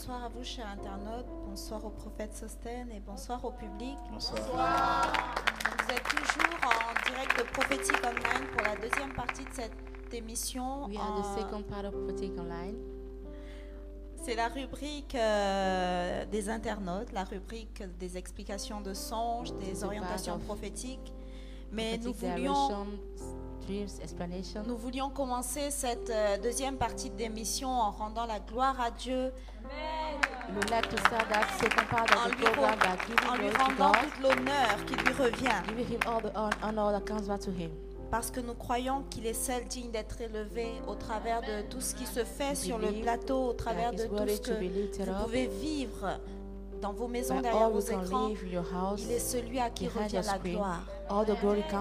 bonsoir à vous, chers internautes. Bonsoir au prophète Sostène et bonsoir au public. Bonsoir. Vous êtes toujours en direct de Prophétique Online pour la deuxième partie de cette émission. We are the second part of Prophetic Online. C'est la rubrique des internautes, la rubrique des explications de songes, des orientations prophétiques. Mais nous voulions commencer cette deuxième partie de l'émission en rendant la gloire à Dieu. We would like to start that second part of the program by en lui giving glory to rendant God, tout l'honneur qui lui revient. giving Him all the honor that comes back to Him. Parce que nous croyons qu'il est seul digne d'être élevé au travers de tout ce qui se fait sur le plateau, au travers de tout ce que vous pouvez vivre dans vos maisons, derrière vos écrans. Il est celui à qui revient la gloire.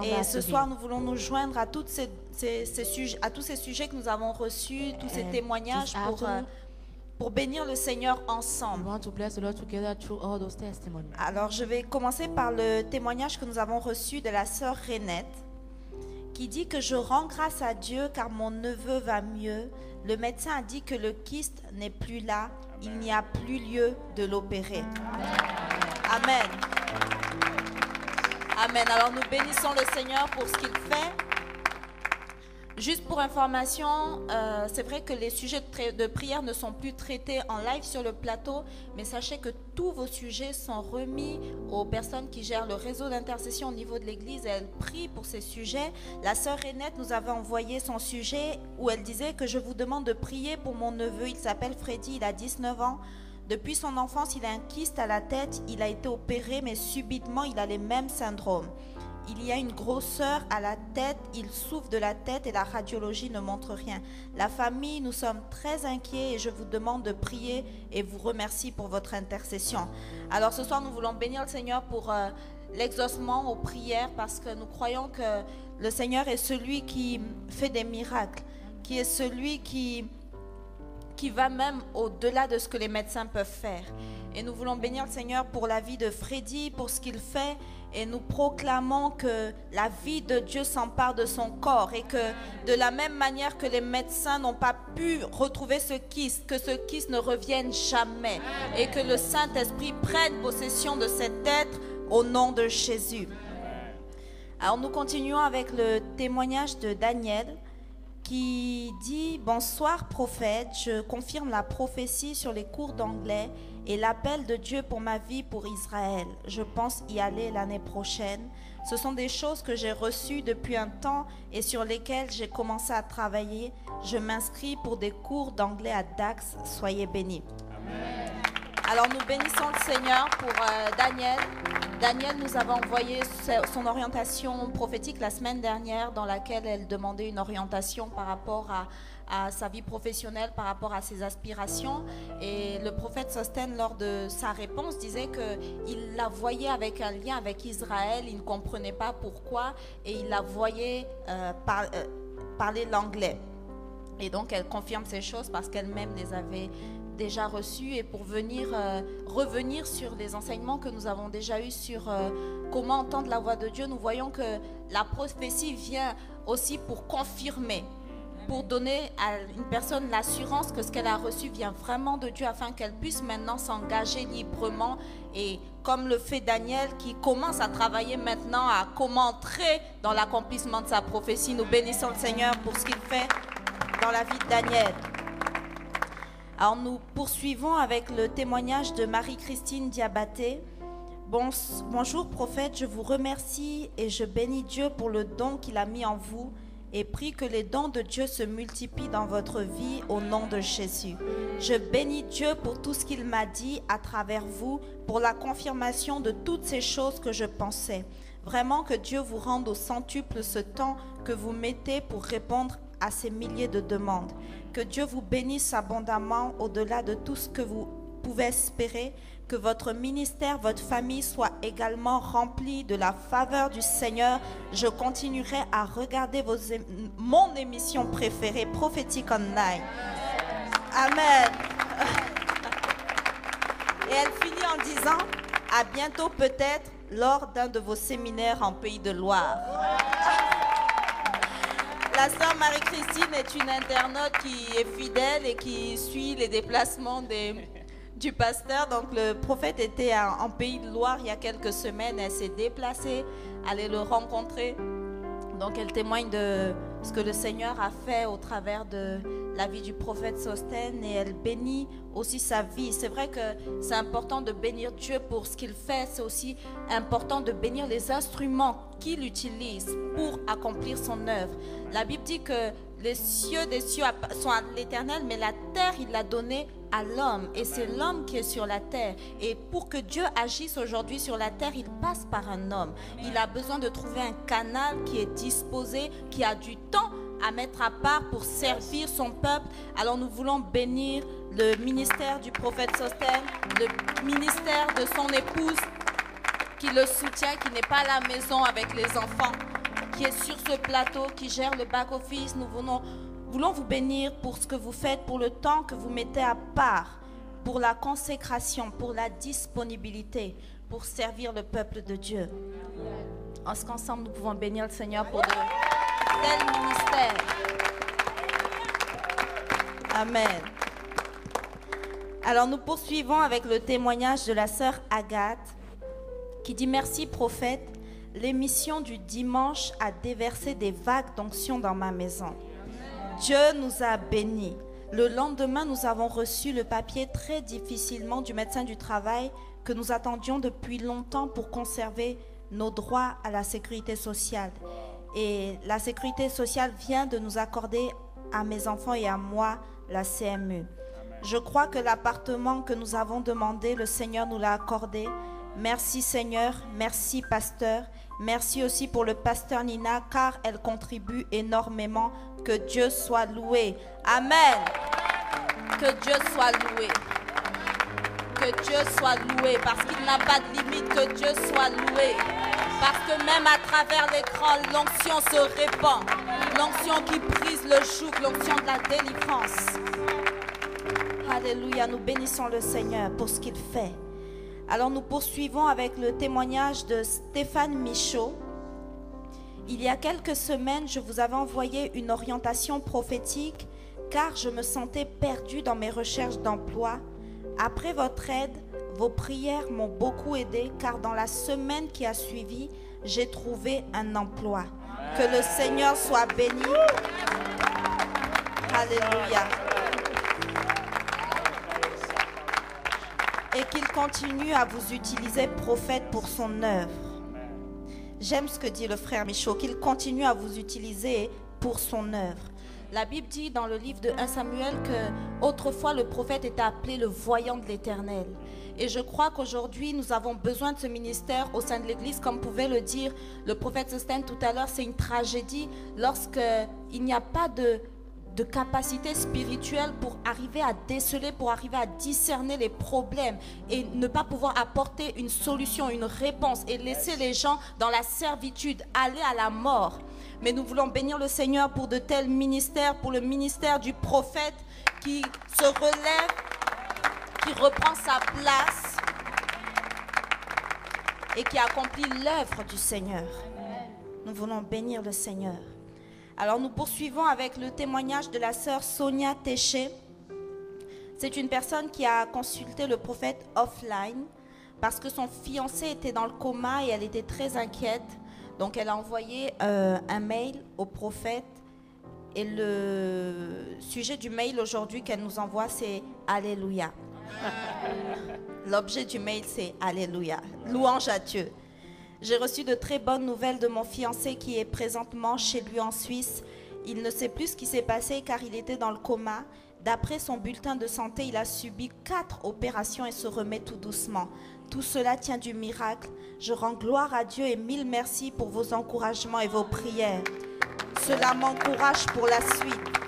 Et ce soir, nous voulons nous joindre à, tous ces sujets que nous avons reçus, tous ces témoignages pour bénir le Seigneur ensemble. Alors, je vais commencer par le témoignage que nous avons reçu de la sœur Renette, qui dit que je rends grâce à Dieu car mon neveu va mieux. Le médecin a dit que le kyste n'est plus là. Il n'y a plus lieu de l'opérer. Amen. Amen. Alors nous bénissons le Seigneur pour ce qu'il fait. Juste pour information, c'est vrai que les sujets de prière ne sont plus traités en live sur le plateau, mais sachez que tous vos sujets sont remis aux personnes qui gèrent le réseau d'intercession au niveau de l'église et elles prient pour ces sujets. La sœur Renette nous avait envoyé son sujet où elle disait que je vous demande de prier pour mon neveu. Il s'appelle Freddy, il a 19 ans. Depuis son enfance, il a un kyste à la tête. Il a été opéré, mais subitement, il a les mêmes syndromes. Il y a une grosseur à la tête, il souffre de la tête et la radiologie ne montre rien. La famille, nous sommes très inquiets et je vous demande de prier et vous remercie pour votre intercession. Alors ce soir, nous voulons bénir le Seigneur pour l'exaucement aux prières parce que nous croyons que le Seigneur est celui qui fait des miracles, qui est celui qui va même au-delà de ce que les médecins peuvent faire. Et nous voulons bénir le Seigneur pour la vie de Freddy, pour ce qu'il fait. Et nous proclamons que la vie de Dieu s'empare de son corps et que de la même manière que les médecins n'ont pas pu retrouver ce kyste, que ce kyste ne revienne jamais et que le Saint-Esprit prenne possession de cet être au nom de Jésus. Alors nous continuons avec le témoignage de Daniel qui dit « Bonsoir prophète, je confirme la prophétie sur les cours d'anglais et l'appel de Dieu pour ma vie pour Israël. Je pense y aller l'année prochaine. Ce sont des choses que j'ai reçues depuis un temps et sur lesquelles j'ai commencé à travailler. Je m'inscris pour des cours d'anglais à Dax. Soyez bénis. » Alors nous bénissons le Seigneur pour Daniel. Daniel nous avait envoyé son orientation prophétique la semaine dernière dans laquelle elle demandait une orientation par rapport à sa vie professionnelle, par rapport à ses aspirations. Et le prophète Sostène, lors de sa réponse, disait qu'il la voyait avec un lien avec Israël. Il ne comprenait pas pourquoi et il la voyait parler l'anglais. Et donc elle confirme ces choses parce qu'elle-même les avait déjà reçues et pour revenir sur les enseignements que nous avons déjà eus sur comment entendre la voix de Dieu, nous voyons que la prophétie vient aussi pour confirmer, pour donner à une personne l'assurance que ce qu'elle a reçu vient vraiment de Dieu afin qu'elle puisse maintenant s'engager librement et comme le fait Daniel qui commence à travailler maintenant à comment entrer dans l'accomplissement de sa prophétie. Nous bénissons le Seigneur pour ce qu'il fait dans la vie de Daniel. Alors nous poursuivons avec le témoignage de Marie-Christine Diabaté. Bonjour prophète, je vous remercie et je bénis Dieu pour le don qu'il a mis en vous et prie que les dons de Dieu se multiplient dans votre vie au nom de Jésus. Je bénis Dieu pour tout ce qu'il m'a dit à travers vous, pour la confirmation de toutes ces choses que je pensais. Vraiment que Dieu vous rende au centuple ce temps que vous mettez pour répondre à ces milliers de demandes. Que Dieu vous bénisse abondamment au-delà de tout ce que vous pouvez espérer. Que votre ministère, votre famille soit également remplie de la faveur du Seigneur. Je continuerai à regarder mon émission préférée, Prophétique Online. Amen. Et elle finit en disant, à bientôt peut-être lors d'un de vos séminaires en Pays de Loire. La sœur Marie-Christine est une internaute qui est fidèle et qui suit les déplacements du pasteur. Donc le prophète était en Pays de Loire il y a quelques semaines. Elle s'est déplacée, aller le rencontrer. Donc elle témoigne de ce que le Seigneur a fait au travers de la vie du prophète Sostène, et elle bénit aussi sa vie. C'est vrai que c'est important de bénir Dieu pour ce qu'il fait. C'est aussi important de bénir les instruments qu'il utilise pour accomplir son œuvre. La Bible dit que les cieux des cieux sont à l'Éternel, mais la terre, il l'a donnée à l'homme. Et c'est l'homme qui est sur la terre. Et pour que Dieu agisse aujourd'hui sur la terre, il passe par un homme. Il a besoin de trouver un canal qui est disposé, qui a du temps à mettre à part pour servir son peuple. Alors nous voulons bénir le ministère du prophète Sostène, le ministère de son épouse qui le soutient, qui n'est pas à la maison avec les enfants, qui est sur ce plateau, qui gère le back-office. Nous voulons vous bénir pour ce que vous faites, pour le temps que vous mettez à part, pour la consécration, pour la disponibilité, pour servir le peuple de Dieu. En ce qu'ensemble, nous pouvons bénir le Seigneur pour de tels ministères. Amen. Alors nous poursuivons avec le témoignage de la sœur Agathe qui dit: merci prophète, l'émission du dimanche a déversé des vagues d'onction dans ma maison. Dieu nous a bénis. Le lendemain, nous avons reçu le papier très difficilement du médecin du travail que nous attendions depuis longtemps pour conserver nos droits à la sécurité sociale. Et la sécurité sociale vient de nous accorder à mes enfants et à moi la CMU. Je crois que l'appartement que nous avons demandé, le Seigneur nous l'a accordé. Merci Seigneur, merci pasteur, merci aussi pour le pasteur Nina car elle contribue énormément. Que Dieu soit loué. Amen. Que Dieu soit loué. Que Dieu soit loué parce qu'il n'a pas de limite. Que Dieu soit loué. Parce que même à travers l'écran, l'onction se répand. L'onction qui brise le joug, l'onction de la délivrance. Alléluia, nous bénissons le Seigneur pour ce qu'il fait. Alors nous poursuivons avec le témoignage de Stéphane Michaud. Il y a quelques semaines, je vous avais envoyé une orientation prophétique car je me sentais perdue dans mes recherches d'emploi. Après votre aide, vos prières m'ont beaucoup aidé car dans la semaine qui a suivi, j'ai trouvé un emploi. Que le Seigneur soit béni. Alléluia. Et qu'il continue à vous utiliser prophète pour son œuvre. J'aime ce que dit le frère Michaud, qu'il continue à vous utiliser pour son œuvre. La Bible dit dans le livre de 1 Samuel que autrefois le prophète était appelé le voyant de l'Éternel. Et je crois qu'aujourd'hui nous avons besoin de ce ministère au sein de l'Église, comme pouvait le dire le prophète Sostène tout à l'heure. C'est une tragédie lorsqu'il n'y a pas de capacité spirituelle pour arriver à déceler, pour arriver à discerner les problèmes et ne pas pouvoir apporter une solution, une réponse et laisser les gens dans la servitude, aller à la mort. Mais nous voulons bénir le Seigneur pour de tels ministères, pour le ministère du prophète qui se relève, qui reprend sa place et qui accomplit l'œuvre du Seigneur. Nous voulons bénir le Seigneur. Alors nous poursuivons avec le témoignage de la sœur Sonia Téché. C'est une personne qui a consulté le prophète offline parce que son fiancé était dans le coma et elle était très inquiète. Donc elle a envoyé un mail au prophète et le sujet du mail aujourd'hui qu'elle nous envoie, c'est Alléluia. L'objet du mail, c'est Alléluia. Louange à Dieu. J'ai reçu de très bonnes nouvelles de mon fiancé qui est présentement chez lui en Suisse. Il ne sait plus ce qui s'est passé car il était dans le coma. D'après son bulletin de santé, il a subi 4 opérations et se remet tout doucement. Tout cela tient du miracle. Je rends gloire à Dieu et 1000 merci pour vos encouragements et vos prières. Cela m'encourage pour la suite.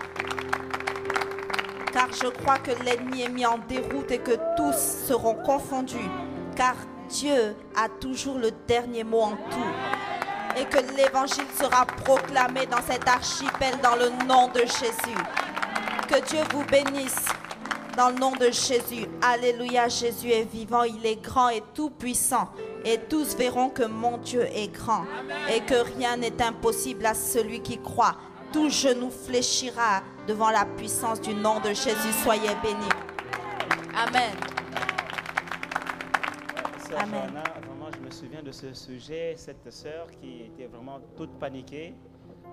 Car je crois que l'ennemi est mis en déroute et que tous seront confondus. Car Dieu a toujours le dernier mot en tout. Et que l'évangile sera proclamé dans cet archipel dans le nom de Jésus. Que Dieu vous bénisse dans le nom de Jésus. Alléluia, Jésus est vivant, il est grand et tout puissant. Et tous verront que mon Dieu est grand. Et que rien n'est impossible à celui qui croit. Tout genou fléchira devant la puissance du nom de Jésus. Soyez bénis. Amen. sœur Amen. Johanna, vraiment, je me souviens de ce sujet, cette sœur qui était vraiment toute paniquée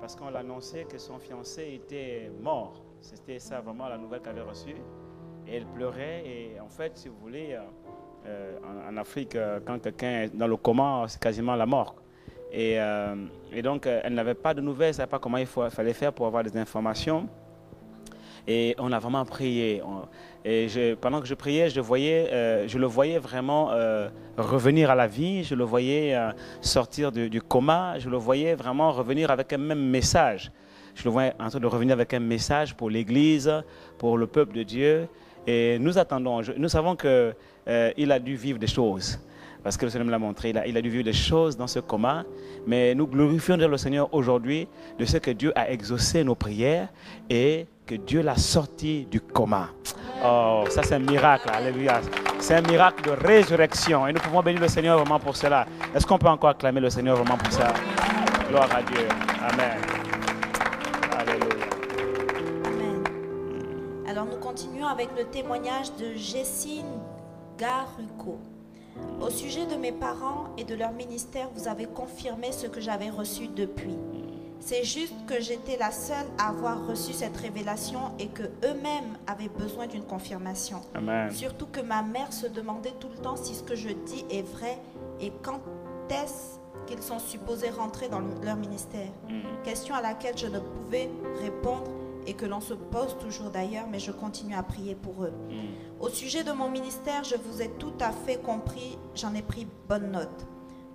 parce qu'on l'annonçait que son fiancé était mort. C'était ça vraiment la nouvelle qu'elle avait reçue. Et elle pleurait. Et en fait, si vous voulez, en Afrique, quand quelqu'un est dans le coma, c'est quasiment la mort. Et donc, elle n'avait pas de nouvelles, elle ne savait pas comment il fallait faire pour avoir des informations. Et on a vraiment prié. Pendant que je priais, je le voyais vraiment revenir à la vie. Je le voyais sortir du coma. Je le voyais vraiment revenir avec un même message. Je le voyais en train de revenir avec un message pour l'Église, pour le peuple de Dieu. Et nous attendons. Nous savons qu'il a dû vivre des choses. Parce que le Seigneur me l'a montré. Il a dû vivre des choses dans ce coma. Mais nous glorifions le Seigneur aujourd'hui de ce que Dieu a exaucé nos prières et que Dieu l'a sorti du coma. Oh, ça c'est un miracle. Alléluia. C'est un miracle de résurrection. Et nous pouvons bénir le Seigneur vraiment pour cela. Est-ce qu'on peut encore acclamer le Seigneur vraiment pour ça? Gloire à Dieu. Amen. Alléluia. Amen. Alors nous continuons avec le témoignage de Jessine Garuco. Au sujet de mes parents et de leur ministère, vous avez confirmé ce que j'avais reçu depuis. C'est juste que j'étais la seule à avoir reçu cette révélation et que eux-mêmes avaient besoin d'une confirmation. Amen. Surtout que ma mère se demandait tout le temps si ce que je dis est vrai et quand est-ce qu'ils sont supposés rentrer dans leur ministère. Question à laquelle je ne pouvais répondre et que l'on se pose toujours d'ailleurs, mais je continue à prier pour eux. Au sujet de mon ministère, je vous ai tout à fait compris, j'en ai pris bonne note.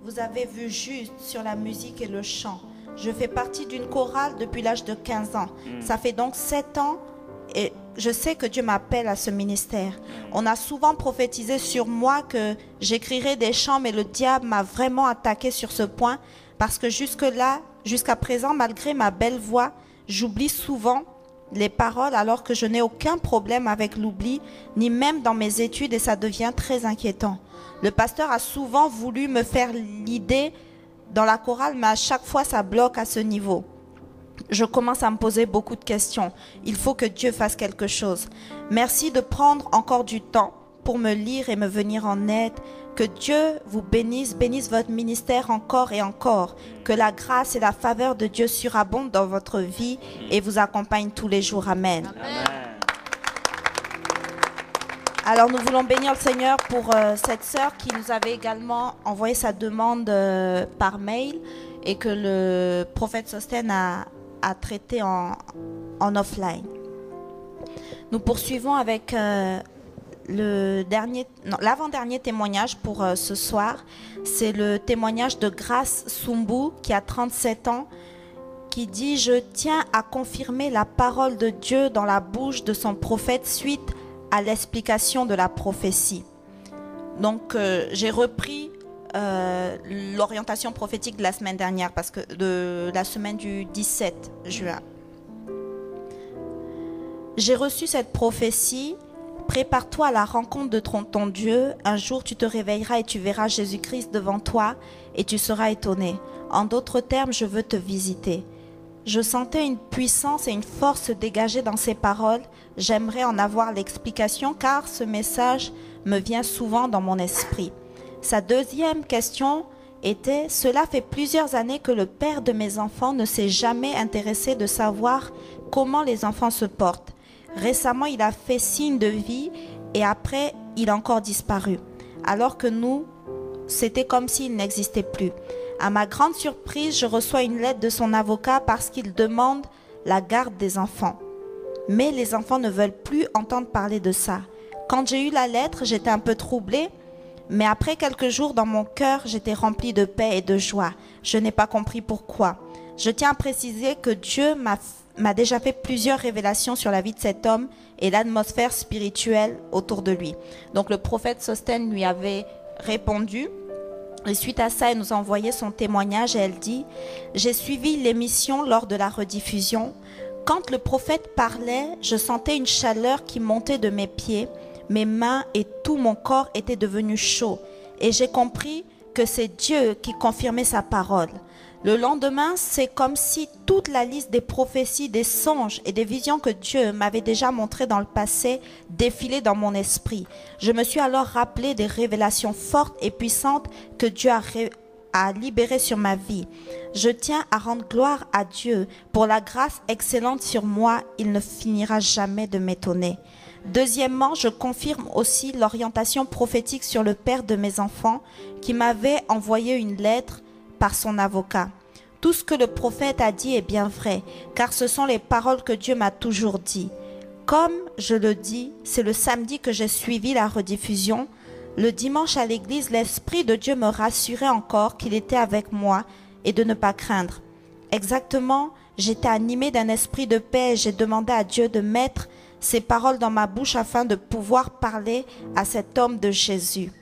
Vous avez vu juste sur la musique et le chant. Je fais partie d'une chorale depuis l'âge de 15 ans. Ça fait donc 7 ans et je sais que Dieu m'appelle à ce ministère. On a souvent prophétisé sur moi que j'écrirais des chants, mais le diable m'a vraiment attaqué sur ce point parce que jusqu'à présent, malgré ma belle voix, j'oublie souvent les paroles alors que je n'ai aucun problème avec l'oubli, ni même dans mes études et ça devient très inquiétant. Le pasteur a souvent voulu me faire l'idée dans la chorale, mais à chaque fois ça bloque à ce niveau. Je commence à me poser beaucoup de questions. Il faut que Dieu fasse quelque chose. Merci de prendre encore du temps pour me lire et me venir en aide. Que Dieu vous bénisse votre ministère encore et encore. Que la grâce et la faveur de Dieu surabondent dans votre vie et vous accompagnent tous les jours. Amen. Amen. Alors nous voulons bénir le Seigneur pour cette sœur qui nous avait également envoyé sa demande par mail et que le prophète Sostène a traité en offline. Nous poursuivons avec l'avant-dernier témoignage pour ce soir. C'est le témoignage de Grace Sumbu qui a 37 ans qui dit « Je tiens à confirmer la parole de Dieu dans la bouche de son prophète suite à l'explication de la prophétie. » Donc j'ai repris l'orientation prophétique de la semaine dernière, parce que de la semaine du 17 juin. J'ai reçu cette prophétie. Prépare-toi à la rencontre de ton Dieu. Un jour, tu te réveilleras et tu verras Jésus-Christ devant toi et tu seras étonné. En d'autres termes, je veux te visiter. Je sentais une puissance et une force se dégager dans ces paroles. J'aimerais en avoir l'explication car ce message me vient souvent dans mon esprit. Sa deuxième question était « Cela fait plusieurs années que le père de mes enfants ne s'est jamais intéressé de savoir comment les enfants se portent. Récemment, il a fait signe de vie et après, il a encore disparu. Alors que nous, c'était comme s'il n'existait plus. À ma grande surprise, je reçois une lettre de son avocat parce qu'il demande la garde des enfants. Mais les enfants ne veulent plus entendre parler de ça. Quand j'ai eu la lettre, j'étais un peu troublée. Mais après quelques jours, dans mon cœur, j'étais remplie de paix et de joie. Je n'ai pas compris pourquoi. Je tiens à préciser que Dieu m'a déjà fait plusieurs révélations sur la vie de cet homme et l'atmosphère spirituelle autour de lui. Donc le prophète Sostène lui avait répondu. Et suite à ça, elle nous a envoyé son témoignage et elle dit « J'ai suivi l'émission lors de la rediffusion. Quand le prophète parlait, je sentais une chaleur qui montait de mes pieds. Mes mains et tout mon corps étaient devenus chauds. Et j'ai compris que c'est Dieu qui confirmait sa parole. Le lendemain, c'est comme si toute la liste des prophéties, des songes et des visions que Dieu m'avait déjà montrées dans le passé défilait dans mon esprit. Je me suis alors rappelé des révélations fortes et puissantes que Dieu a libérées sur ma vie. Je tiens à rendre gloire à Dieu pour la grâce excellente sur moi. Il ne finira jamais de m'étonner. Deuxièmement, je confirme aussi l'orientation prophétique sur le père de mes enfants qui m'avait envoyé une lettre par son avocat. Tout ce que le prophète a dit est bien vrai, car ce sont les paroles que Dieu m'a toujours dit. Comme je le dis, c'est le samedi que j'ai suivi la rediffusion. Le dimanche à l'église, l'Esprit de Dieu me rassurait encore qu'il était avec moi et de ne pas craindre. Exactement, j'étais animée d'un esprit de paix et j'ai demandé à Dieu de mettre ces paroles dans ma bouche afin de pouvoir parler à cet homme de Jésus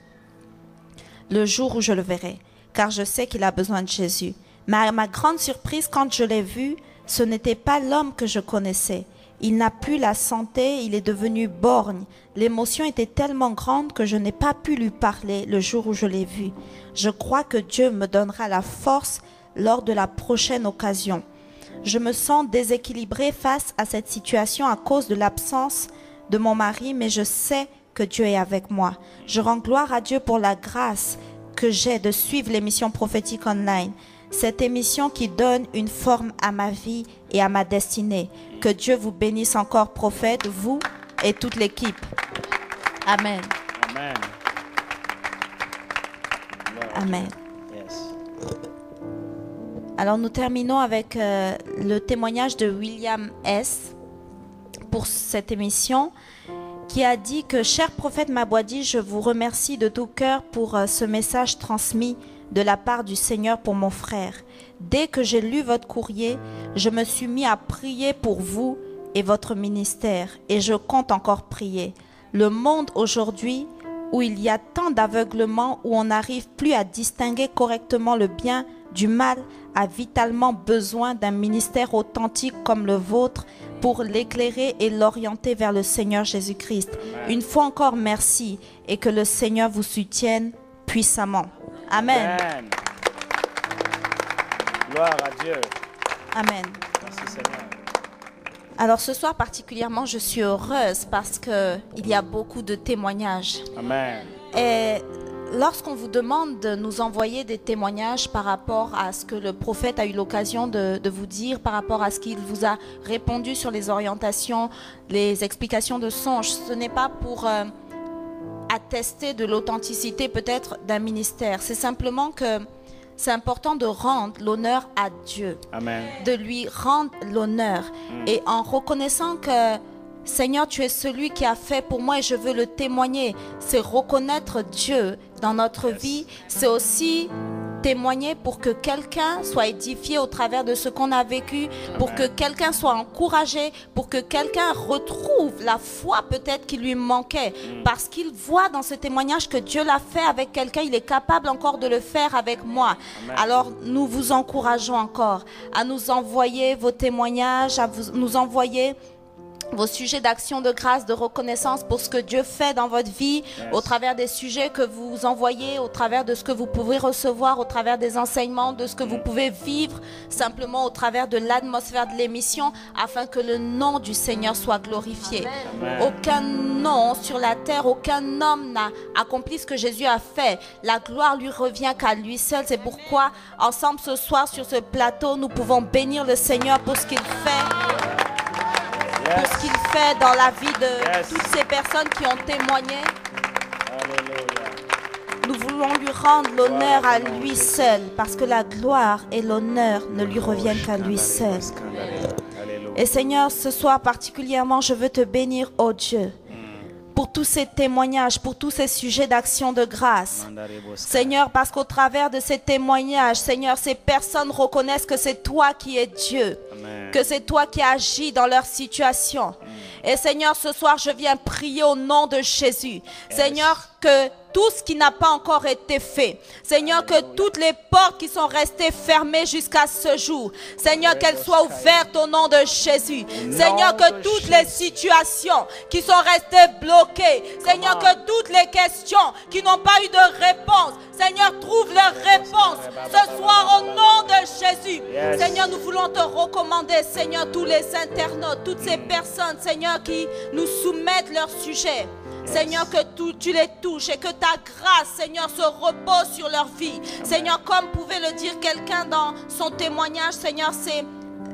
le jour où je le verrai, car je sais qu'il a besoin de Jésus. Mais à ma grande surprise, quand je l'ai vu, ce n'était pas l'homme que je connaissais. Il n'a plus la santé, il est devenu borgne. L'émotion était tellement grande que je n'ai pas pu lui parler le jour où je l'ai vu. Je crois que Dieu me donnera la force lors de la prochaine occasion. Je me sens déséquilibrée face à cette situation à cause de l'absence de mon mari, mais je sais que Dieu est avec moi. Je rends gloire à Dieu pour la grâce que j'ai de suivre l'émission prophétique online. Cette émission qui donne une forme à ma vie et à ma destinée. Que Dieu vous bénisse encore, prophète, vous et toute l'équipe. Amen. Amen. Amen. Yes. Alors nous terminons avec le témoignage de William S. pour cette émission, qui a dit que « Cher prophète Mabwadi, je vous remercie de tout cœur pour ce message transmis de la part du Seigneur pour mon frère. Dès que j'ai lu votre courrier, je me suis mis à prier pour vous et votre ministère, et je compte encore prier. Le monde aujourd'hui, où il y a tant d'aveuglement, où on n'arrive plus à distinguer correctement le bien du mal, a vitalement besoin d'un ministère authentique comme le vôtre pour l'éclairer et l'orienter vers le Seigneur Jésus-Christ. Une fois encore, merci, et que le Seigneur vous soutienne puissamment. Amen. Amen. Gloire à Dieu. Amen. Merci Seigneur. Alors ce soir particulièrement, je suis heureuse parce qu'il y a beaucoup de témoignages. Amen. Et lorsqu'on vous demande de nous envoyer des témoignages par rapport à ce que le prophète a eu l'occasion de vous dire, par rapport à ce qu'il vous a répondu sur les orientations, les explications de songes, ce n'est pas pour attester de l'authenticité peut-être d'un ministère. C'est simplement que c'est important de rendre l'honneur à Dieu. Amen. De lui rendre l'honneur. Et en reconnaissant que Seigneur, tu es celui qui a fait pour moi et je veux le témoigner. C'est reconnaître Dieu dans notre vie. C'est aussi témoigner pour que quelqu'un soit édifié au travers de ce qu'on a vécu, pour que quelqu'un soit encouragé, pour que quelqu'un retrouve la foi peut-être qui lui manquait, parce qu'il voit dans ce témoignage que Dieu l'a fait avec quelqu'un, il est capable encore de le faire avec moi. Amen. Alors nous vous encourageons encore à nous envoyer vos témoignages, à nous envoyer vos sujets d'action de grâce, de reconnaissance pour ce que Dieu fait dans votre vie, au travers des sujets que vous envoyez, au travers de ce que vous pouvez recevoir, au travers des enseignements, de ce que vous pouvez vivre, simplement au travers de l'atmosphère de l'émission, afin que le nom du Seigneur soit glorifié. Amen. Aucun nom sur la terre, aucun homme n'a accompli ce que Jésus a fait. La gloire lui revient qu'à lui seul. C'est pourquoi, ensemble ce soir sur ce plateau, nous pouvons bénir le Seigneur pour ce qu'il fait. Pour ce qu'il fait dans la vie de toutes ces personnes qui ont témoigné. Alléluia. Nous voulons lui rendre l'honneur à lui seul, parce que la gloire et l'honneur ne lui reviennent qu'à lui seul. Alléluia. Et Seigneur, ce soir particulièrement, je veux te bénir, oh Dieu, pour tous ces témoignages, pour tous ces sujets d'action de grâce. Seigneur, parce qu'au travers de ces témoignages, Seigneur, ces personnes reconnaissent que c'est toi qui es Dieu. Amen. Que c'est toi qui agis dans leur situation. Et Seigneur, ce soir, je viens prier au nom de Jésus. Seigneur, que tout ce qui n'a pas encore été fait, Seigneur, que toutes les portes qui sont restées fermées jusqu'à ce jour, Seigneur, qu'elles soient ouvertes au nom de Jésus. Seigneur, que toutes les situations qui sont restées bloquées, Seigneur, que toutes les questions qui n'ont pas eu de réponse, Seigneur, trouve leur réponse ce soir au nom de Jésus. Yes. Seigneur, nous voulons te recommander, Seigneur, tous les internautes, toutes ces personnes, Seigneur, qui nous soumettent leur sujet. Seigneur, que tu les touches et que ta grâce, Seigneur, se repose sur leur vie. Seigneur, comme pouvait le dire quelqu'un dans son témoignage, Seigneur,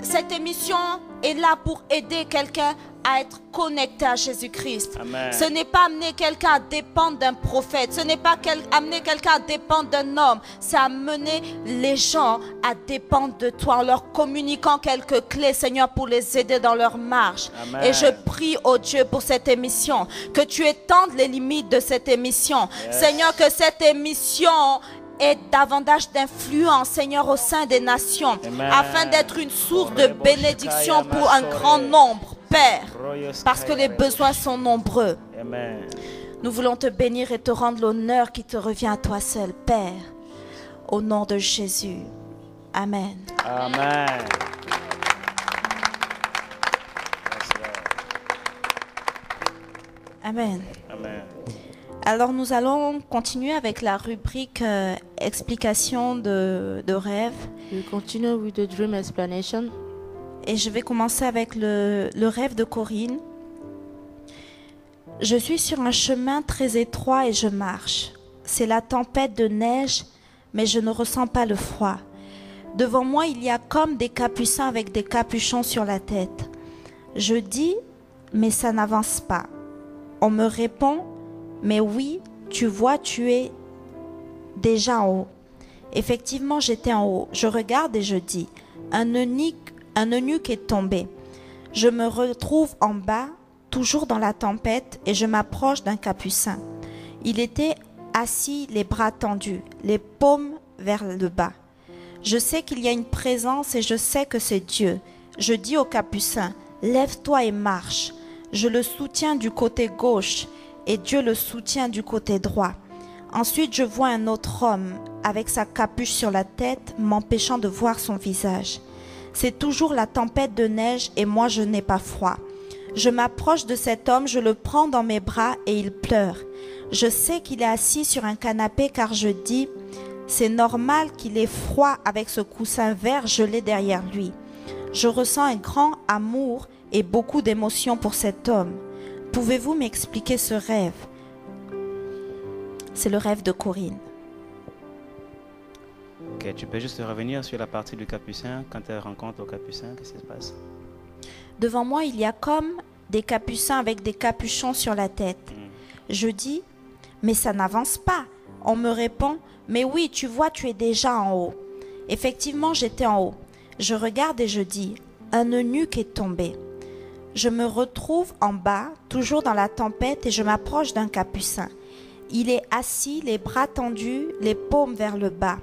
cette émission est là pour aider quelqu'un à être connecté à Jésus-Christ. Amen. Ce n'est pas amener quelqu'un à dépendre d'un prophète. Ce n'est pas amener quelqu'un à dépendre d'un homme. C'est amener les gens à dépendre de toi en leur communiquant quelques clés, Seigneur, pour les aider dans leur marche. Amen. Et je prie, oh Dieu, pour cette émission, que tu étendes les limites de cette émission. Yes. Seigneur, que cette émission ait davantage d'influence, Seigneur, au sein des nations, Amen. afin d'être une source de bénédiction pour un grand nombre, Père, parce que les besoins sont nombreux. Amen. Nous voulons te bénir et te rendre l'honneur qui te revient à toi seul, Père, au nom de Jésus. Amen. Amen. Amen. Amen. Alors nous allons continuer avec la rubrique explication de rêve. We continue with the dream explanation. Et je vais commencer avec le rêve de Corinne. Je suis sur un chemin très étroit et je marche. C'est la tempête de neige, mais je ne ressens pas le froid. Devant moi, il y a comme des capucins avec des capuchons sur la tête. Je dis, mais ça n'avance pas. On me répond, mais oui, tu vois, tu es déjà en haut. Effectivement, j'étais en haut. Je regarde et je dis, un eunuque est tombé. Je me retrouve en bas, toujours dans la tempête, et je m'approche d'un capucin. Il était assis, les bras tendus, les paumes vers le bas. Je sais qu'il y a une présence et je sais que c'est Dieu. Je dis au capucin, lève-toi et marche. Je le soutiens du côté gauche et Dieu le soutient du côté droit. Ensuite, je vois un autre homme avec sa capuche sur la tête, m'empêchant de voir son visage. C'est toujours la tempête de neige et moi je n'ai pas froid. Je m'approche de cet homme, je le prends dans mes bras et il pleure. Je sais qu'il est assis sur un canapé car je dis, c'est normal qu'il ait froid avec ce coussin vert gelé derrière lui. Je ressens un grand amour et beaucoup d'émotion pour cet homme. Pouvez-vous m'expliquer ce rêve? C'est le rêve de Corinne. Ok, tu peux juste revenir sur la partie du capucin. Quand elle rencontre au capucin, qu'est-ce qui se passe? Devant moi, il y a comme des capucins avec des capuchons sur la tête. Je dis, mais ça n'avance pas. On me répond, mais oui, tu vois, tu es déjà en haut. Effectivement, j'étais en haut. Je regarde et je dis, un eunuque est tombé. Je me retrouve en bas, toujours dans la tempête, et je m'approche d'un capucin. Il est assis, les bras tendus, les paumes vers le bas.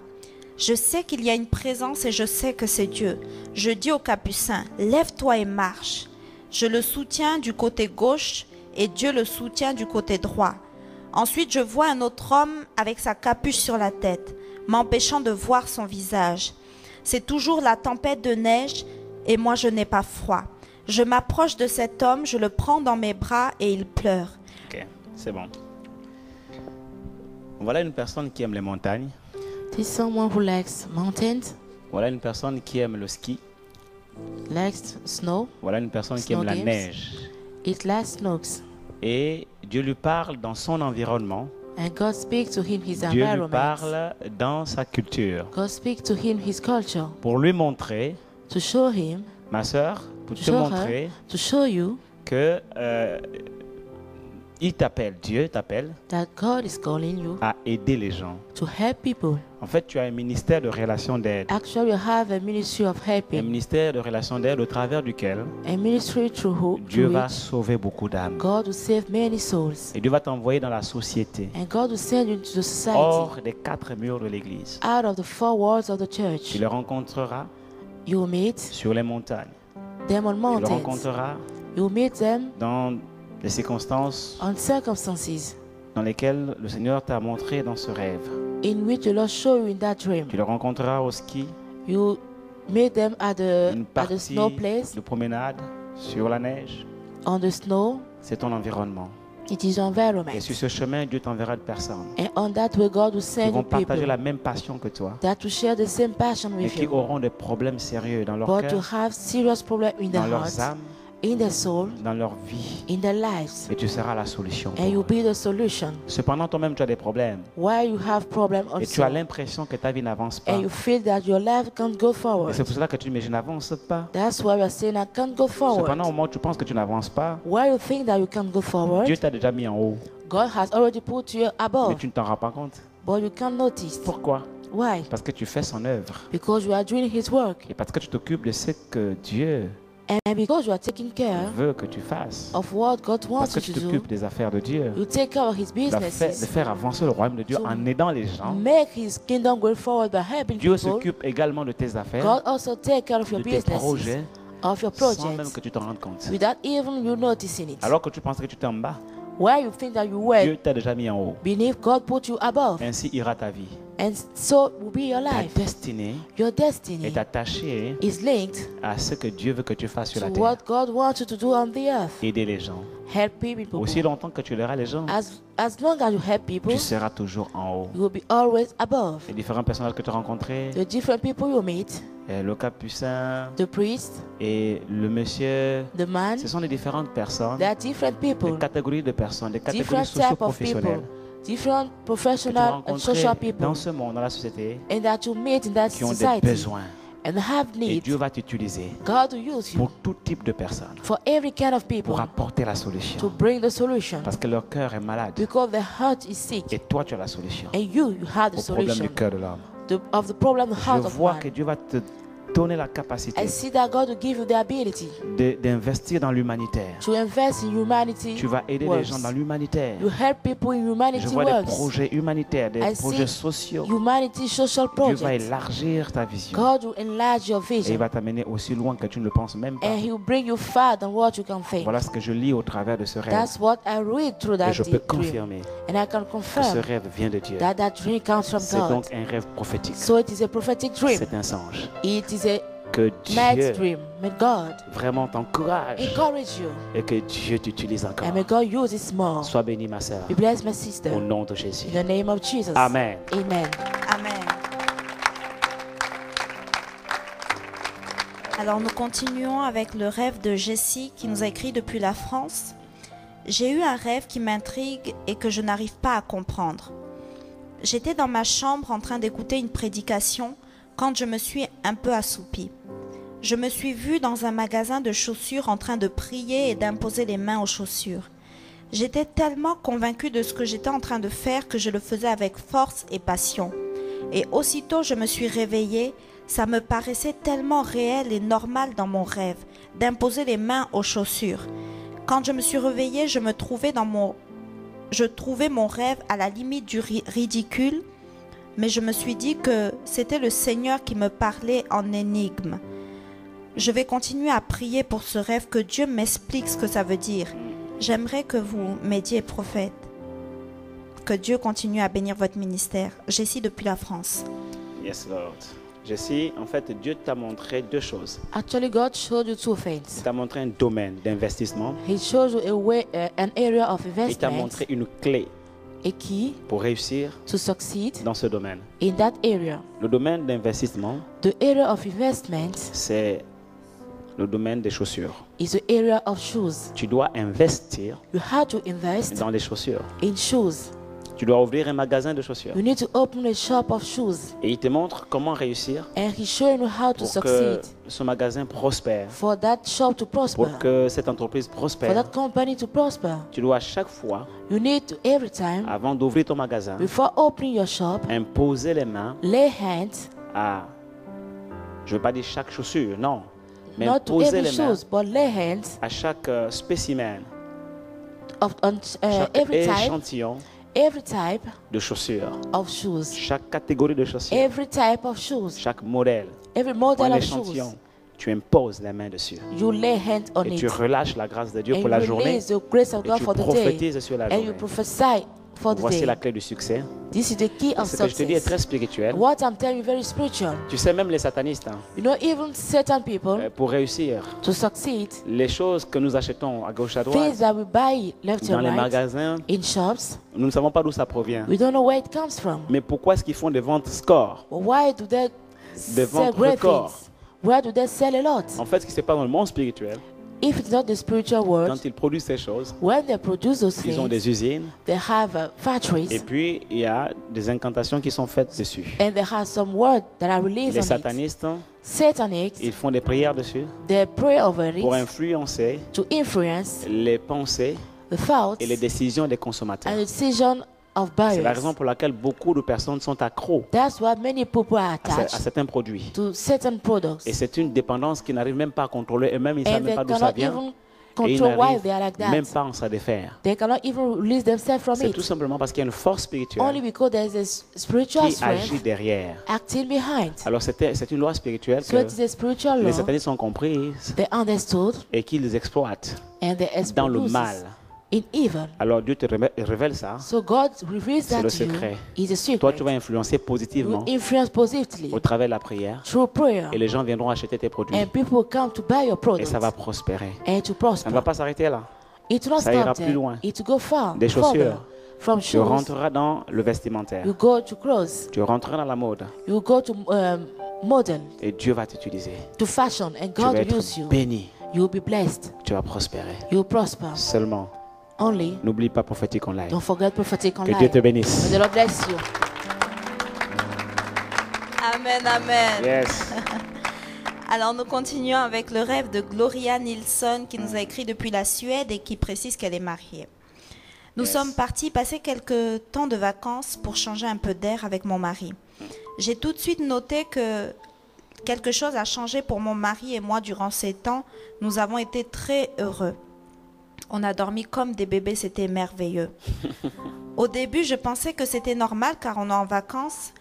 Je sais qu'il y a une présence et je sais que c'est Dieu. Je dis au capucin, lève-toi et marche. Je le soutiens du côté gauche et Dieu le soutient du côté droit. Ensuite, je vois un autre homme avec sa capuche sur la tête, m'empêchant de voir son visage. C'est toujours la tempête de neige et moi je n'ai pas froid. Je m'approche de cet homme, je le prends dans mes bras et il pleure. Ok, c'est bon. Voilà une personne qui aime les montagnes. This is someone who likes mountains, Voilà une personne qui aime le ski. likes snow, Voilà une personne qui Snow aime la games. neige. it likes snows. Et Dieu lui parle dans son environnement. And God speaks to him his Dieu lui environment. parle dans sa culture. God speaks to him his culture. Pour lui montrer, To show him, ma soeur, pour to te show her, montrer to show you que il t'appelle, Dieu t'appelle that God is calling you à aider les gens. to help people. En fait, tu as un ministère de relations d'aide. Actually, you have a ministry of Un helping, ministère de relations d'aide au travers duquel a ministry through Dieu va which sauver beaucoup d'âmes. God will save many souls. Et Dieu va t'envoyer dans la société, And God will send you into the society, hors des 4 murs de l'église. out of the 4 walls of the Tu church. les rencontreras You will meet sur les montagnes. them on Tu les mountains. rencontreras You will meet them dans des circonstances on circumstances dans lesquelles le Seigneur t'a montré dans ce rêve. in which the Lord show you in that dream. Tu les rencontreras au ski, You meet them at the une at the partie snow place, de promenade sur la neige. on the snow. C'est ton environnement. It is environment. Et sur ce chemin, Dieu t'enverra des personnes And on that way, God will qui send vont you people partager la même passion que toi that will share the same passion et with qui you, auront des problèmes sérieux dans leur but to cœur, have serious problem in dans their leurs hearts, âmes, in their soul, dans leur vie. in their lives, Et tu seras la solution pour and you'll eux. be the solution. Cependant, toi-même, tu as des problèmes. Why you have problem Et tu as also, l'impression que ta vie n'avance pas. and you feel that your life can't go Et forward. c'est pour cela que tu dis, mais je n'avance pas. That's why you're saying I can't go Cependant, au forward. moment où tu penses que tu n'avances pas, Why you think that you can't go forward? Dieu t'a déjà mis en haut. God has already put you Mais above, tu ne t'en rends pas compte. but you can't notice. Pourquoi? Why? Parce que tu fais son œuvre. Because you are doing His work, Et parce que tu t'occupes de ce que Dieu and because you are taking care veut que tu fasses. of what God Parce wants que you tu to do. t'occupes des affaires de Dieu. You take care of His De businesses, faire avancer le royaume de Dieu To en aidant les gens. make His kingdom go forward by helping Dieu people. s'occupe également de tes affaires, God also take care of your de tes businesses, projets, of your sans même projects, que tu t'en rendes compte. without even you noticing it. Alors que tu penses que tu es en bas, Where you think that you were Dieu t'a déjà mis en haut. beneath, God put you above, Ainsi ira ta vie. and so will be your Ta life. destinée Your destiny est attachée is linked à ce que Dieu veut que tu fasses sur to la terre. what God wants you to do on the earth. Aider les gens. Help people. Aussi longtemps que tu aideras les gens, As long as you help people, tu seras toujours en haut. you will be always above. Les différents personnages que tu as rencontrés, The different people you meet, le capucin the priest, et le monsieur, the man, ce sont les différentes personnes, there are different des people, catégories de personnes, des catégories different type of people, socio-professionnelles different que tu vas professional and social rencontrer people, dans ce monde, dans la société, and that you meet in that qui ont des society besoins. and have Et needs. Dieu va t'utiliser God will use you pour tout type de personnes, for every kind of people pour apporter la to solution. bring the solution, Parce que leur cœur est malade. because their heart is sick, Et toi, tu as la solution and you have the au problème solution du cœur de l'homme. of the problem, the Je heart of vois man. que Dieu va te donner la capacité I see that God will give you the ability d'investir dans l'humanitaire. to invest in humanity Tu vas aider les works. gens dans l'humanitaire. You help people in Je humanity vois des works, projets humanitaires, des I projets see sociaux. humanity social Dieu va projects. élargir ta vision. God will enlarge your Et il vision, va t'amener aussi loin que tu ne le penses même pas. and He will bring you far than what you can think. Voilà ce que je lis au travers de ce rêve. That's what I read through Et that je peux dream, confirmer and I can que ce confirm rêve vient de Dieu. that that dream comes from C'est God. donc un rêve prophétique. So it is a prophetic dream. C'est un songe. It is a Que night Dieu dream. May God vraiment t'encourage encourage you, et que Dieu t'utilise encore. and may God use it more. Sois bénie, ma sœur, Be blessed, my sister. au nom de Jésus. In the name of Jesus. Amen. Amen. Amen. Alors nous continuons avec le rêve de Jessie qui nous a écrit depuis la France. J'ai eu un rêve qui m'intrigue et que je n'arrive pas à comprendre. J'étais dans ma chambre en train d'écouter une prédication quand je me suis un peu assoupie. Je me suis vue dans un magasin de chaussures en train de prier et d'imposer les mains aux chaussures. J'étais tellement convaincue de ce que j'étais en train de faire que je le faisais avec force et passion. Et aussitôt je me suis réveillée, ça me paraissait tellement réel et normal dans mon rêve, d'imposer les mains aux chaussures. Quand je me suis réveillée, je trouvais mon rêve à la limite du ridicule, mais je me suis dit que c'était le Seigneur qui me parlait en énigme. Je vais continuer à prier pour ce rêve, que Dieu m'explique ce que ça veut dire. J'aimerais que vous m'aidiez, prophète. Que Dieu continue à bénir votre ministère. Jessie depuis la France. Yes, Lord. Jessie, en fait, Dieu t'a montré deux choses. Actually, God showed you two Il things. t'a montré un domaine d'investissement. He shows you a way, an area of Il t'a investment, montré une clé a key pour réussir to succeed dans ce domaine. in that area. Le domaine d'investissement, The area of investment c'est le domaine des chaussures. is the area of shoes. Tu dois investir You have to invest dans les chaussures. in shoes. Tu dois ouvrir un magasin de chaussures. You need to open a shop of shoes. Et il te montre comment réussir And He's showing you how to pour que succeed. ce magasin prospère, For that shop to prosper. pour que cette entreprise For prospère. that company to prosper. Tu dois à chaque fois, You need to every time, avant d'ouvrir ton magasin, before opening your shop, imposer les mains lay hands, à, je ne veux pas dire chaque chaussure, non, mais not to imposer every les mains shoes, but lay hands à chaque spécimen, on chaque every type de chaussures, of shoes, chaque catégorie de chaussures, every type of shoes, chaque modèle, every en model of échantillon, shoes. tu imposes les mains dessus. You lay hands on Et it, tu relâches la grâce de Dieu and pour la you journée release the grace of et God tu for the day, prophétises sur la and you journée. prophesy for the Voici day. la clé du succès. This is the key of Ce que je te dis est très success. spirituel. What I'm telling you very spiritual. Tu sais, même les satanistes, hein, You know, even certain people, pour réussir, to succeed, les choses que nous achetons à gauche à droite, things that we buy left dans and les right, magasins, in shops, nous ne savons pas d'où ça provient. we don't know where it comes from. Mais pourquoi est-ce qu'ils font des ventes score? But why do they Des sell ventes great records. things? Where do they sell a lot? En fait, ce qui se passe dans le monde spirituel, If it's not the spiritual world, quand ils produisent ces choses, when they produce those ils ont things, des usines they have et factories puis il y a des incantations qui sont faites dessus. and they have some words that are released Les on it. satanistes, Satanics, ils font des prières dessus they pray over pour it influencer to influence les pensées the thoughts et les décisions des and consommateurs. the decision of C'est la raison buyers. pour laquelle beaucoup de personnes sont accros That's why many people are à attached certains produits. to certain products Et c'est une dépendance qu'ils n'arrivent même pas à contrôler eux-mêmes, ils ne savent and même they pas d'où ça cannot vient. even Et ils control why n'arrivent they are like même that. pas à s'en défaire. They cannot even release themselves from C'est tout it. simplement parce qu'il y a une force Only spirituelle because there is a spiritual qui agit strength derrière. acting behind. Alors c'est une loi spirituelle So que it is a spiritual les law satanistes ont compris they understood et qu'ils exploitent and they dans le expose mal. in evil. Alors Dieu te révèle ça. So God reveals C'est that le to you. secret. It's a secret. Toi, tu vas influencer You positivement influence positively au travers de la prière through prayer, et les gens viendront acheter tes produits and people come to buy your et products ça va prospérer. and to Ça prosper. ne va pas s'arrêter là. It will not ça ira stop plus there. loin. It will go far. Des chaussures. further. From Tu shoes, rentreras dans le vestimentaire. you go to clothes. Tu rentreras dans la mode You go to model, et Dieu va t'utiliser. to fashion, and Tu God vas will use être you. béni. You will be blessed. Tu vas prospérer. You will prosper. Seulement, Only n'oublie pas prophétique online. don't forget prophetic Que Dieu online. te bénisse. May the Lord bless you. Amen, amen. Yes. Alors nous continuons avec le rêve de Gloria Nilsson qui nous a écrit depuis la Suède et qui précise qu'elle est mariée. Nous sommes partis passer quelques temps de vacances pour changer un peu d'air avec mon mari. J'ai tout de suite noté que quelque chose a changé pour mon mari et moi durant ces temps. Nous avons été très heureux. On a dormi comme des bébés, c'était merveilleux. Au début, je pensais que c'était normal car on est en vacances.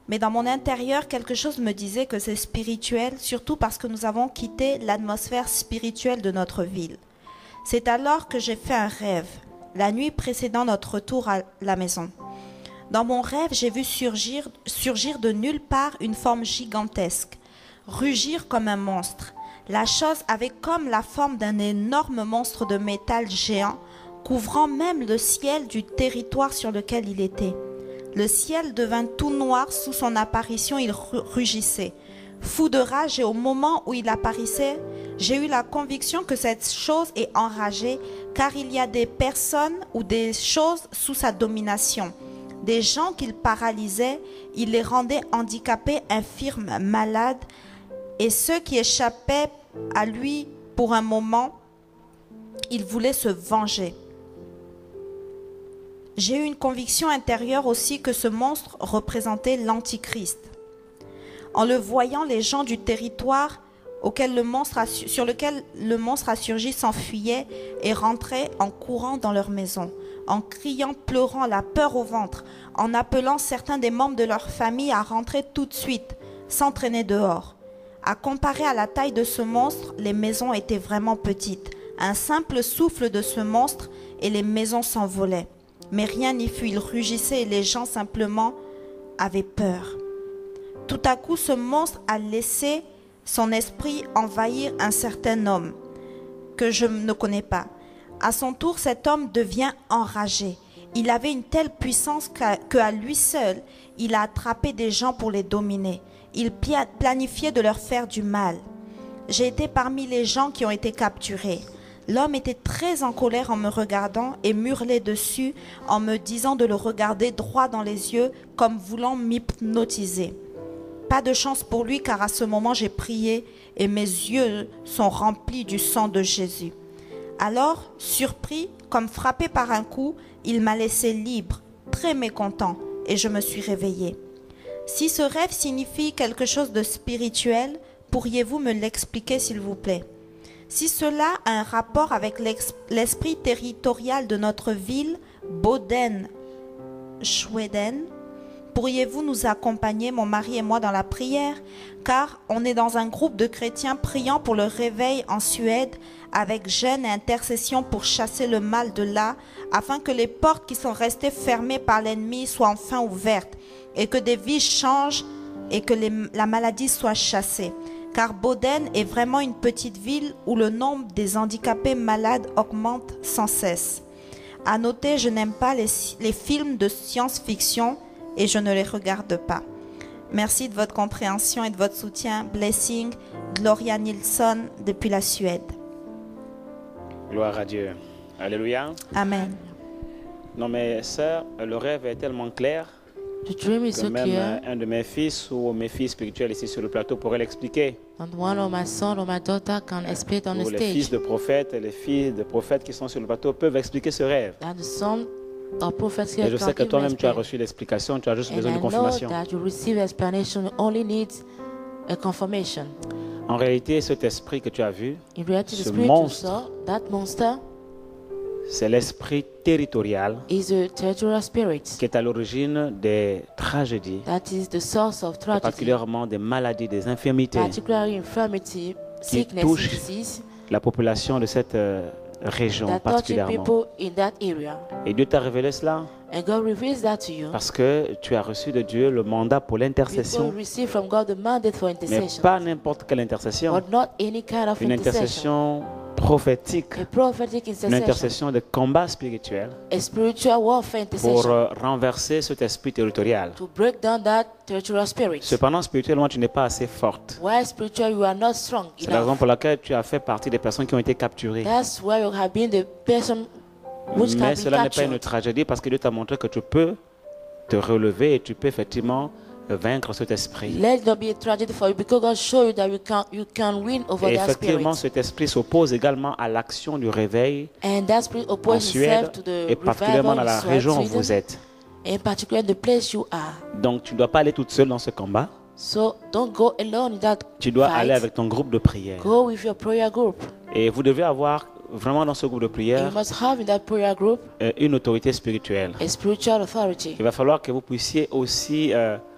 Mais dans mon intérieur, quelque chose me disait que c'est spirituel, surtout parce que nous avons quitté l'atmosphère spirituelle de notre ville. C'est alors que j'ai fait un rêve, la nuit précédant notre retour à la maison. Dans mon rêve, j'ai vu surgir de nulle part une forme gigantesque, rugir comme un monstre. La chose avait comme la forme d'un énorme monstre de métal géant, couvrant même le ciel du territoire sur lequel il était. Le ciel devint tout noir sous son apparition, il rugissait. Fou de rage et au moment où il apparaissait, j'ai eu la conviction que cette chose est enragée car il y a des personnes ou des choses sous sa domination. Des gens qu'il paralysait, il les rendait handicapés, infirmes, malades et ceux qui échappaient à lui pour un moment, il voulait se venger. J'ai eu une conviction intérieure aussi que ce monstre représentait l'Antichrist. En le voyant, les gens du territoire sur lequel le monstre a surgi s'enfuyaient et rentraient en courant dans leur maison, en criant, pleurant, la peur au ventre, en appelant certains des membres de leur famille à rentrer tout de suite, sans traîner dehors. À comparer à la taille de ce monstre, les maisons étaient vraiment petites. Un simple souffle de ce monstre et les maisons s'envolaient. Mais rien n'y fut, il rugissait et les gens simplement avaient peur. Tout à coup, ce monstre a laissé son esprit envahir un certain homme que je ne connais pas. À son tour, cet homme devient enragé. Il avait une telle puissance qu'à lui seul, il a attrapé des gens pour les dominer. Il planifiait de leur faire du mal. J'ai été parmi les gens qui ont été capturés. L'homme était très en colère en me regardant et m'hurlait dessus en me disant de le regarder droit dans les yeux comme voulant m'hypnotiser. Pas de chance pour lui car à ce moment j'ai prié et mes yeux sont remplis du sang de Jésus. Alors, surpris, comme frappé par un coup, il m'a laissé libre, très mécontent, et je me suis réveillée. Si ce rêve signifie quelque chose de spirituel, pourriez-vous me l'expliquer s'il vous plaît ? Si cela a un rapport avec l'esprit territorial de notre ville, Boden, Schweden, pourriez-vous nous accompagner, mon mari et moi, dans la prière? Car on est dans un groupe de chrétiens priant pour le réveil en Suède, avec jeûne et intercession pour chasser le mal de là, afin que les portes qui sont restées fermées par l'ennemi soient enfin ouvertes, et que des vies changent et que la maladie soit chassée. Car Boden est vraiment une petite ville où le nombre des handicapés malades augmente sans cesse. À noter, je n'aime pas les films de science-fiction et je ne les regarde pas. Merci de votre compréhension et de votre soutien. Blessing, Gloria Nilsson depuis la Suède. Gloire à Dieu. Alléluia. Amen. Non mais sœur, le rêve est tellement clair The dream is que so même clear, un de mes fils ou mes filles spirituelles ici sur le plateau pourrait l'expliquer. and one of my son or my daughter can explain it on the Ou les fils stage. de prophètes et les filles de prophètes qui sont sur le plateau peuvent expliquer ce rêve. That the son or prophet Et here je can sais que give toi-même tu as explain. reçu l'explication, tu as juste And besoin I de know confirmation. that you receive explanation, you only need a confirmation. En réalité, cet esprit que tu as vu, In reality, the Ce spirit you monstre. saw, that monster, c'est l'esprit territorial is a territorial spirit. qui est à l'origine des tragédies, That is the source of et tragedy, particulièrement des maladies, des infirmités, particularly infirmity, sickness, touche disease, la population de cette région that touching particulièrement. people in that area. Et Dieu t'a révélé cela And God reveals that to you. parce que tu as reçu de Dieu le mandat pour Because l'intercession, you receive from God the mandate for mais intercession, pas n'importe quelle intercession, but not any kind of une intercession. intercession prophétique, A prophetic une intercession, intercession de combat spirituel a spiritual warfare pour intercession renverser cet esprit territorial. to break down that territorial spirit. Cependant, spirituellement, tu n'es pas assez forte. Why spiritual you are not strong C'est la raison enough. pour laquelle tu as fait partie des personnes qui ont été capturées. That's why you have been the person which can Mais be cela n'est pas une captured. tragédie parce que Dieu t'a montré que tu peux te relever et tu peux effectivement vaincre cet esprit. Let it not be a tragedy for you because God showed you that you can win over Et that effectivement, spirit. cet esprit s'oppose également à l'action du réveil And that spirit en opposes Suède himself to the et particulièrement revival dans in la Sweden, région où vous êtes. in particular the place you are. Donc, tu ne dois pas aller toute seule dans ce combat. So don't go alone in that Tu dois fight. aller avec ton groupe de prière. Go with your prayer group. Et vous devez avoir vraiment dans ce groupe de And prière you must have in that prayer group une autorité spirituelle. a spiritual authority. Il va falloir que vous puissiez aussi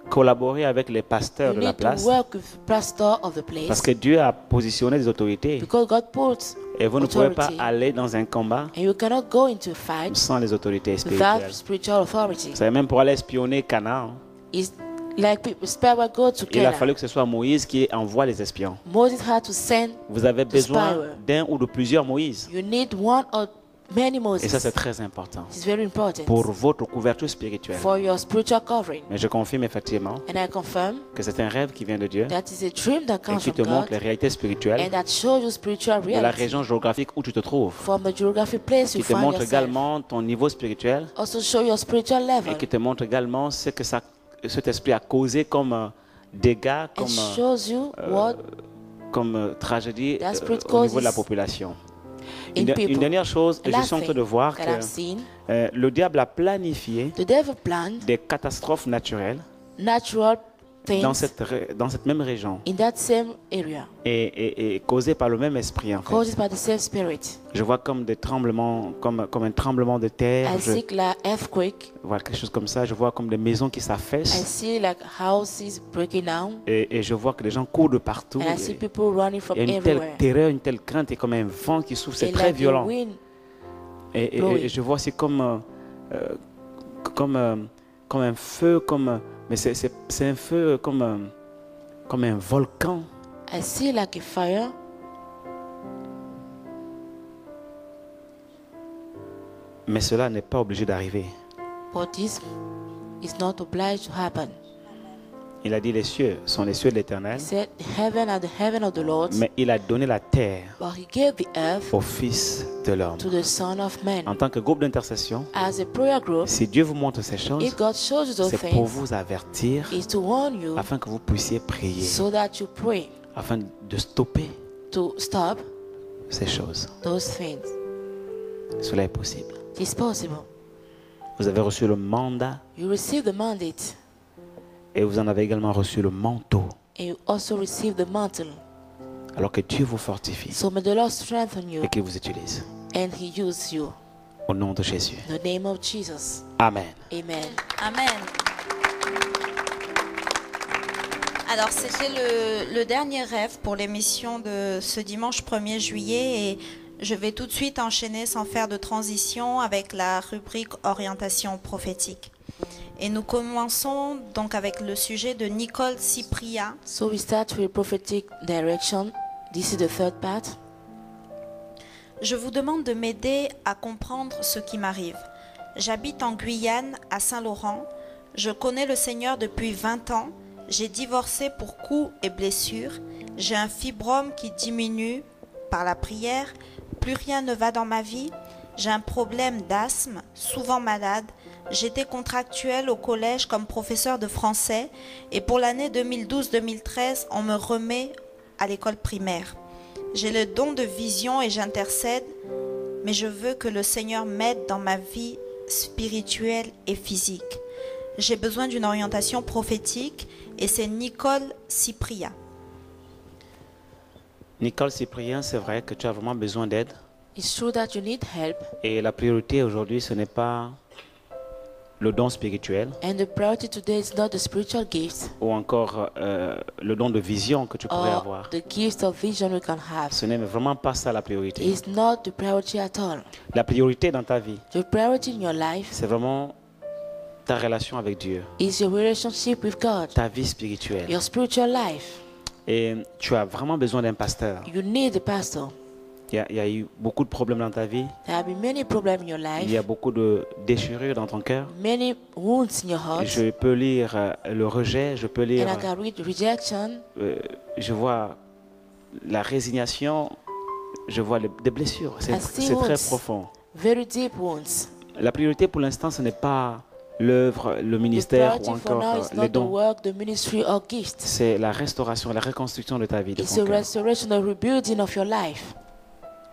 collaborer avec les pasteurs You de la need to place. work with the pastor of the Parce place que Dieu a positionné des autorités. because God puts Et vous ne pouvez pas authority. aller dans un combat And you cannot go into a fight sans les autorités without spirituelles. spiritual authority. Vous savez, même pour aller espionner Canaan, It's like people spare go to il a Canaan. fallu que ce soit Moïse qui envoie les espions. Moses had to send. Vous avez The besoin spyware. d'un ou de plusieurs Moïse. You need one or many Et ça, c'est Moses. très important It's very important pour votre couverture spirituelle. for your spiritual covering. Mais je confirme effectivement And I confirm que c'est un rêve qui vient de Dieu that is a dream that et comes qui from te montre les God réalités spirituelles and that shows you spiritual de la reality région géographique où tu te trouves. from the geographic place Qui you te find montre yourself. également ton niveau spirituel Also show your spiritual et level qui te montre également ce que cet esprit a causé comme dégâts, and comme, shows you what tragédie That spirit au niveau de la causes population. in Une people. dernière chose, je Last suis en train thing de voir that I've que seen, le diable a planifié the devil planned des catastrophes naturelles natural dans things cette même région in that same area et causées par le même esprit en fait. caused by the same spirit. Je vois comme des tremblements, comme un tremblement de terre, I see like earthquake. je vois quelque chose comme ça, je vois comme des maisons qui I s'affaissent see like houses breaking down. et je vois que les gens courent de partout. And I see Et people running from il y a une telle everywhere. terreur, une telle crainte et comme un vent qui souffle, c'est And très like the violent. wind Et je vois c'est comme un feu, mais c'est un feu comme un volcan. I see like a fire. Mais cela n'est pas obligé d'arriver. But this is not obliged to happen. Il a dit les cieux sont les cieux de l'Éternel, He said, the heaven are the heaven of the Lord, mais il a donné la terre but he gave the earth au Fils de l'homme. to the Son of Man. En tant que groupe d'intercession, As a prayer group, si Dieu vous montre ces choses, if God shows you those c'est pour things, vous avertir is to warn you afin que vous puissiez prier, so that you pray afin de stopper to stop ces choses. those things. Cela est possible. It's possible. Vous avez reçu le mandat You receive the mandate et vous en avez également reçu le manteau. and you also receive the mantle. Alors que Dieu vous fortifie So may the Lord strengthen you et qu'il vous utilise. and he use you. Au nom de Jésus. In the name of Jesus. Amen. Amen. Amen. Alors, c'était le dernier rêve pour l'émission de ce dimanche 1er juillet et je vais tout de suite enchaîner sans faire de transition avec la rubrique orientation prophétique. Et nous commençons donc avec le sujet de Nicole Cypria. So we start with prophetic direction. This is the third part. Je vous demande de m'aider à comprendre ce qui m'arrive. J'habite en Guyane, à Saint-Laurent. Je connais le Seigneur depuis 20 ans. J'ai divorcé pour coups et blessures. J'ai un fibrome qui diminue par la prière. Plus rien ne va dans ma vie. J'ai un problème d'asthme, souvent malade. J'étais contractuelle au collège comme professeur de français et pour l'année 2012-2013, on me remet à l'école primaire. J'ai le don de vision et j'intercède, mais je veux que le Seigneur m'aide dans ma vie spirituelle et physique. J'ai besoin d'une orientation prophétique et c'est Nicole Cypria. Nicole Cyprien, c'est vrai que tu as vraiment besoin d'aide. It's true that you need help, Et la priorité aujourd'hui, ce n'est pas le don spirituel and the priority today is not the spiritual gifts ou encore le don de vision que tu pourrais or avoir. the gifts of vision we can have. Ce n'est vraiment pas ça la priorité. It's not the priority at all. La priorité dans ta vie, The priority in your life c'est vraiment ta relation avec Dieu, is your relationship with God, ta vie spirituelle. your spiritual life. Et tu as vraiment besoin d'un pasteur. You need a pastor. Il y a eu beaucoup de problèmes dans ta vie. There have been many problems in your Il y a life, beaucoup de déchirures dans ton cœur. many wounds in your heart, Je peux lire le rejet, je peux lire, and I can read rejection. je vois la résignation, je vois des blessures. I see C'est très wounds. profond. Very deep wounds. La priorité pour l'instant, ce n'est pas l'œuvre, le The ministère ou priority for encore now is les not the dons. work, the ministry, or gifts. C'est la restauration, la reconstruction de ta vie, de It's ton a cœur. restoration, a rebuilding of your life.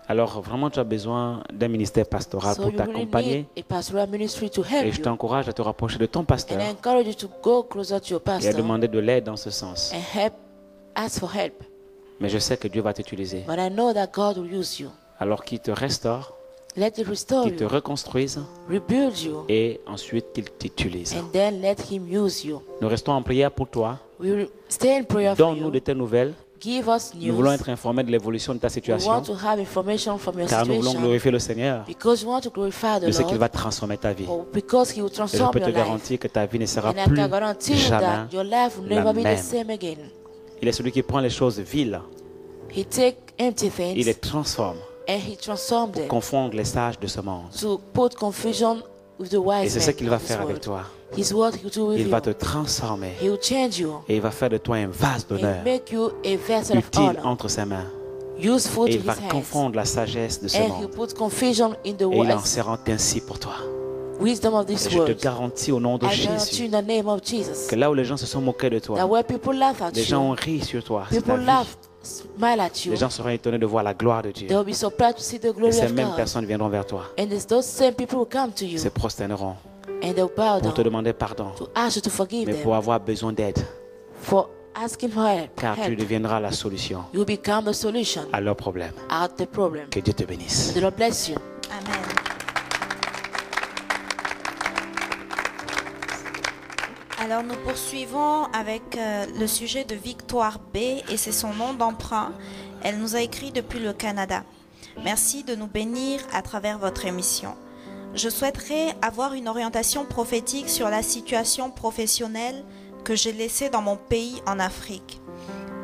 Alors vraiment, tu as besoin d'un ministère pastoral So pour you really t'accompagner. need a pastoral ministry to Et help je you. t'encourage à te rapprocher de ton And pasteur I encourage you to go closer to your et à pastor demander de l'aide dans ce sens. and help, ask for help. Mais je sais que Dieu va t'utiliser. But I know that God will use you. Alors qu'il te restaure, Let it restore qu'il te you, reconstruise rebuild you, et ensuite qu'il t'utilise. and then let Him use you. Nous restons en prière pour toi. We will stay in prayer for Donne-nous de you. tes nouvelles. Give us Nous voulons news. être informés de l'évolution de ta We situation want to have information from your car nous voulons situation glorifier le Seigneur because we want to glorify the de ce qu'il Lord, va transformer ta vie. or because He will Et je transform peux te your life. garantir que ta vie ne sera And I plus can guarantee you jamais that your life will la never be the même. same again. Il est celui qui prend les choses viles, He take empty il things les transforme, and He transformed them confondre les sages de ce monde. to put confusion with the Et wise c'est ce men qu'il va of this faire avec world. toi. His word He will do with Il you. va te transformer He will change you et il va faire de toi un vase d'honneur, and make you a vessel of utile honor, entre ses mains. useful Et to il va His hands. confondre la sagesse de ce And He monde. put confusion in the Et il en wise sera ainsi pour toi. wisdom of Et this je te world. garantis au nom de I guarantee Jésus in the name of Jesus que là où les gens se sont moqués de that toi, where people laugh at les gens ont you, ri sur toi, sur ta people vie. laugh, smile at you, Les gens seront étonnés de voir la gloire de Dieu. they will be surprised to see the Et glory ces of mêmes God. personnes viendront vers toi, And it's those same people who come to you se prosterneront and they'll bow pour te down demander pardon, to ask you to forgive mais them pour avoir besoin d'aide, for asking for help. car tu help. deviendras la solution You become the solution à leurs problèmes. out the problem. Que Dieu te bénisse. The Lord bless you. Amen. Alors nous poursuivons avec le sujet de Victoire B et c'est son nom d'emprunt. Elle nous a écrit depuis le Canada. Merci de nous bénir à travers votre émission. Je souhaiterais avoir une orientation prophétique sur la situation professionnelle que j'ai laissée dans mon pays en Afrique.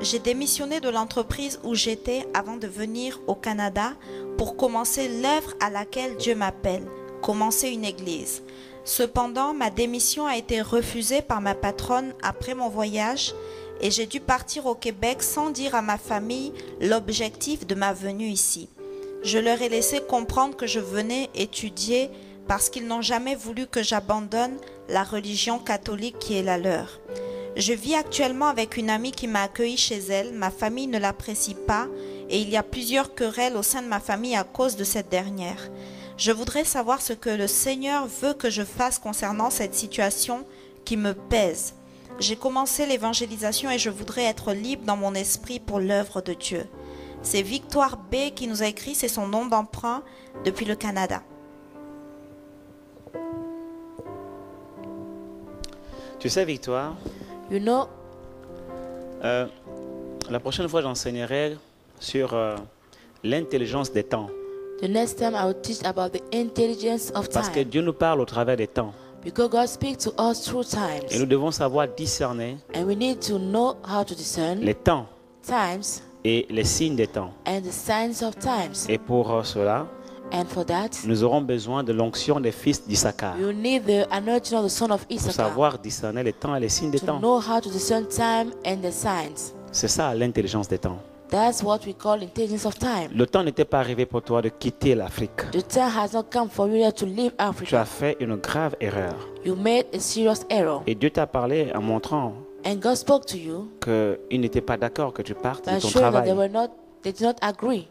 J'ai démissionné de l'entreprise où j'étais avant de venir au Canada pour commencer l'œuvre à laquelle Dieu m'appelle, commencer une église. Cependant, ma démission a été refusée par ma patronne après mon voyage et j'ai dû partir au Québec sans dire à ma famille l'objectif de ma venue ici. Je leur ai laissé comprendre que je venais étudier parce qu'ils n'ont jamais voulu que j'abandonne la religion catholique qui est la leur. Je vis actuellement avec une amie qui m'a accueillie chez elle. Ma famille ne l'apprécie pas et il y a plusieurs querelles au sein de ma famille à cause de cette dernière. Je voudrais savoir ce que le Seigneur veut que je fasse concernant cette situation qui me pèse. J'ai commencé l'évangélisation et je voudrais être libre dans mon esprit pour l'œuvre de Dieu. C'est Victoire B qui nous a écrit, c'est son nom d'emprunt depuis le Canada. Tu sais, Victoire, You know, La prochaine fois, j'enseignerai sur l'intelligence des temps. The next time I will teach about the intelligence of Parce que time. Dieu nous parle au travers des temps. Because God speaks to us through Et times. nous devons savoir discerner And we need to know how to discern les temps times et les signes des temps. and the signs of times. Et pour cela, And for that, nous aurons besoin de l'onction des fils d'Issachar you need the anointing of the son of pour Issachar savoir discerner les temps et les signes des to temps. know how to discern time and the signs. C'est ça l'intelligence des temps. That's what we call intelligence of time. Le temps n'était pas arrivé pour toi de quitter l'Afrique. The time has not come for you to leave Tu as Africa. fait une grave erreur. You made a serious error. Et Dieu t'a parlé en montrant And God spoke to you qu'il n'était pas d'accord que tu partes de by ton showing that travail. they did not agree.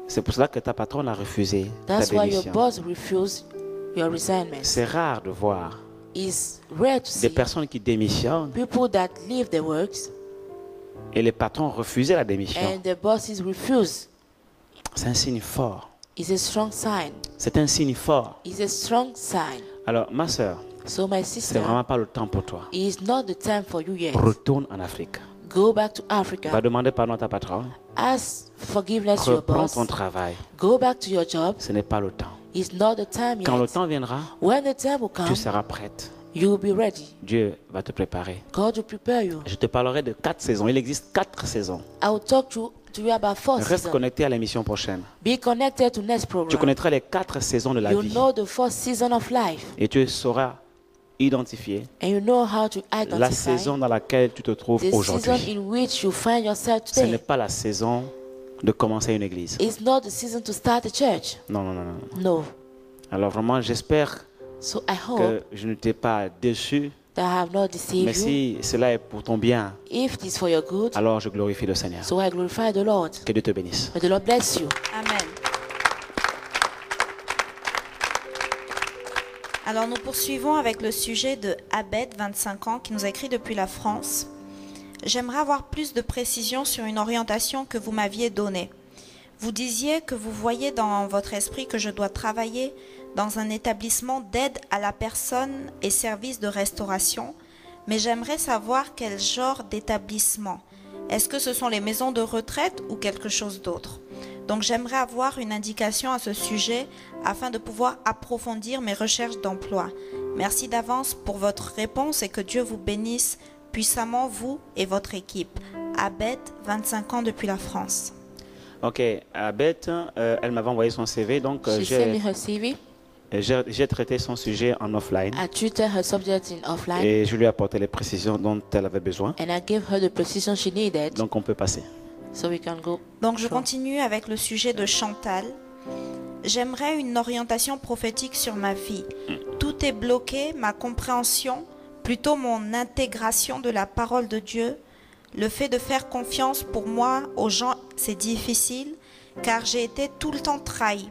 C'est pour cela que ta patronne a refusé ta That's why your démission. boss refused your resignment. C'est rare de voir It's rare to des see personnes qui démissionnent people that leave their works et les patrons refusaient la démission. and the bosses refuse. C'est un signe fort. It's a strong sign. C'est un signe fort. It's a strong sign. Alors, ma soeur, So my c'est sister, vraiment pas le temps pour toi. it's not the time for you yet. Retourne en Afrique. Go back to Va Africa. demander pardon à ta patronne. Ask forgiveness to your Reprends boss. ton travail. Go back to your job. Ce n'est pas le temps. It's not the time Quand le yet. temps viendra, When the time will come, tu seras prête. you will be ready. Dieu va te préparer. God will prepare you. Je te parlerai de 4 saisons. Il existe 4 saisons. I will talk to you about 4 Reste seasons. connecté à l'émission prochaine. Be connected to next Tu program. connaîtras les 4 saisons de la You vie. know the 4th season of life. Et tu sauras identifier And you know how to la identify saison dans laquelle tu te trouves the season aujourd'hui. in which you find yourself Ce n'est today. pas la saison de commencer une église. It's not the season to start a church. Non, non, non, non. No. Alors vraiment, j'espère So I hope que je ne t'ai pas déçu. that I have not deceived Mais you. si cela est pour ton bien, If it is for your good, alors je glorifie le Seigneur. so I glorify the Lord. Que Dieu te bénisse. May the Lord bless you. Amen. Alors nous poursuivons avec le sujet de Abed, 25 ans, qui nous a écrit depuis la France. J'aimerais avoir plus de précision sur une orientation que vous m'aviez donnée. Vous disiez que vous voyez dans votre esprit que je dois travailler dans un établissement d'aide à la personne et service de restauration, mais j'aimerais savoir quel genre d'établissement. Est-ce que ce sont les maisons de retraite ou quelque chose d'autre? Donc j'aimerais avoir une indication à ce sujet afin de pouvoir approfondir mes recherches d'emploi. Merci d'avance pour votre réponse et que Dieu vous bénisse puissamment, vous et votre équipe. Abed, 25 ans depuis la France. Ok, Abed, elle m'avait envoyé son CV, donc She sent me her CV. j'ai traité son sujet en offline I treated her subject in offline et je lui ai apporté les précisions dont elle avait besoin. and I gave her the precision she needed Donc on peut passer. so we can go. Donc je Sure. continue avec le sujet de Chantal. J'aimerais une orientation prophétique sur ma vie. Tout est bloqué, ma compréhension, plutôt mon intégration de la parole de Dieu. Le fait de faire confiance pour moi aux gens, c'est difficile car j'ai été tout le temps trahi.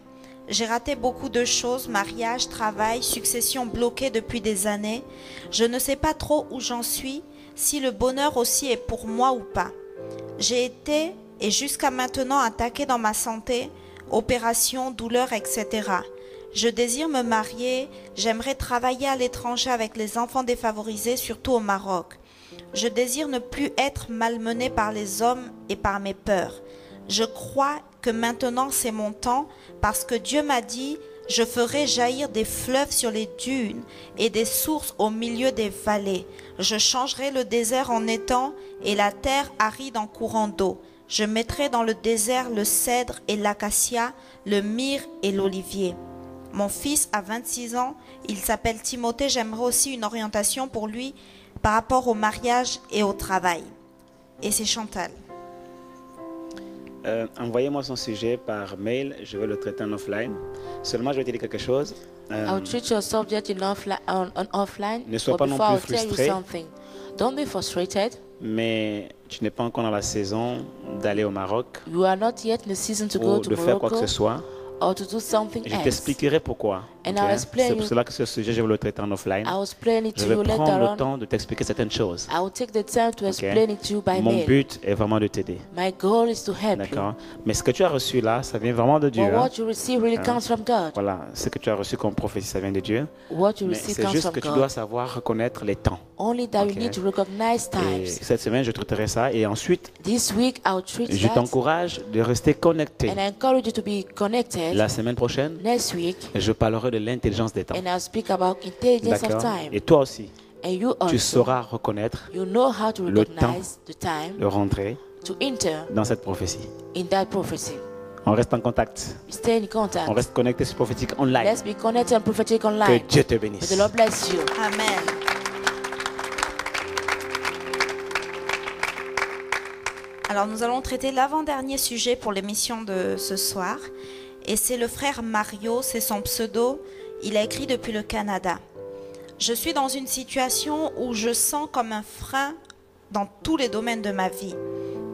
J'ai raté beaucoup de choses, mariage, travail, succession bloquée depuis des années. Je ne sais pas trop où j'en suis, si le bonheur aussi est pour moi ou pas. J'ai été et jusqu'à maintenant attaquée dans ma santé, opérations, douleurs, etc. Je désire me marier, j'aimerais travailler à l'étranger avec les enfants défavorisés, surtout au Maroc. Je désire ne plus être malmenée par les hommes et par mes peurs. Je crois que maintenant c'est mon temps parce que Dieu m'a dit « Je ferai jaillir des fleuves sur les dunes et des sources au milieu des vallées. Je changerai le désert en étang et la terre aride en courant d'eau. Je mettrai dans le désert le cèdre et l'acacia, le myrrhe et l'olivier. » Mon fils a 26 ans, il s'appelle Timothée, j'aimerais aussi une orientation pour lui par rapport au mariage et au travail. Et c'est Chantal. Envoyez-moi son sujet par mail, je vais le traiter en offline. Seulement, je vais te dire quelque chose. I'll treat your subject in offline. Ne sois but pas non before plus I'll tell you frustré. something. Don't be frustrated. Mais tu n'es pas encore dans la saison d'aller au Maroc You are not yet in the season to go ou to de faire quoi que Morocco ce soit. or to do something Je else. t'expliquerai pourquoi. And Ok? I'll explain C'est pour you- cela que ce sujet, je vais le traiter en offline. I will explain it Je to vais you later prendre le on. temps de t'expliquer certaines choses. I will take the time to Ok? explain it to you by Mon mail. but est vraiment de t'aider. My goal is to help you. D'accord? Mais ce que tu as reçu là, ça vient vraiment de Dieu. But hein. what you receive really Hein? comes from God. Voilà, ce que tu as reçu comme prophétie, ça vient de Dieu. What you Mais receive c'est comes juste from que tu dois God. savoir reconnaître les temps. Only that Ok. you need to recognize Et times. cette semaine, je traiterai ça. Et ensuite, This week I'll treat je that. t'encourage de rester connecté. And I encourage you to be connected La semaine prochaine, next week. je parlerai de l'intelligence des temps. And I'll speak about intelligence of D'accord? time. Et toi aussi, And you tu also, sauras reconnaître you know how to le recognize the time de rentrer to enter dans cette prophétie. in that prophecy. On reste en contact. Stay in On contact. reste connecté sur Prophétique Online. Let's be connected and prophetic Que online. Dieu te May bénisse. the Lord bless you. Amen. Alors nous allons traiter l'avant-dernier sujet pour l'émission de ce soir. Et c'est le frère Mario, c'est son pseudo. Il a écrit depuis le Canada. Je suis dans une situation où je sens comme un frein dans tous les domaines de ma vie.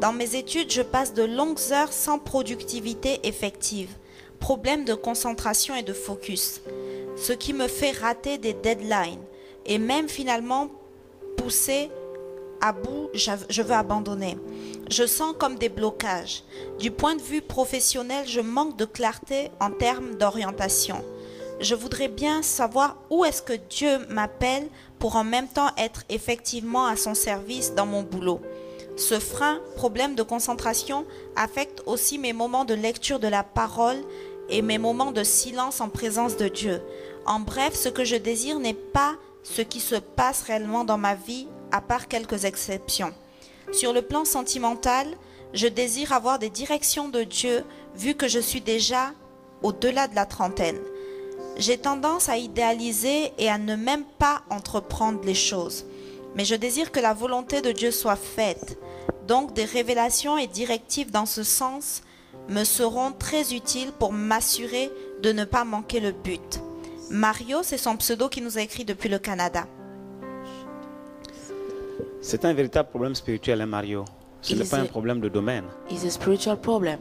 Dans mes études, je passe de longues heures sans productivité effective. Problème de concentration et de focus. Ce qui me fait rater des deadlines. Et même finalement pousser à bout, je veux abandonner. Je sens comme des blocages. Du point de vue professionnel, je manque de clarté en termes d'orientation. Je voudrais bien savoir où est-ce que Dieu m'appelle pour en même temps être effectivement à son service dans mon boulot. Ce frein, problème de concentration, affecte aussi mes moments de lecture de la parole et mes moments de silence en présence de Dieu. En bref, ce que je désire n'est pas ce qui se passe réellement dans ma vie, à part quelques exceptions. Sur le plan sentimental, je désire avoir des directions de Dieu, vu que je suis déjà au-delà de la trentaine. J'ai tendance à idéaliser et à ne même pas entreprendre les choses. Mais je désire que la volonté de Dieu soit faite. Donc des révélations et directives dans ce sens me seront très utiles pour m'assurer de ne pas manquer le but. Mario, c'est son pseudo qui nous a écrit depuis le Canada. C'est un véritable problème spirituel, hein, Mario. Ce n'est pas un problème de domaine. It's a spiritual problem.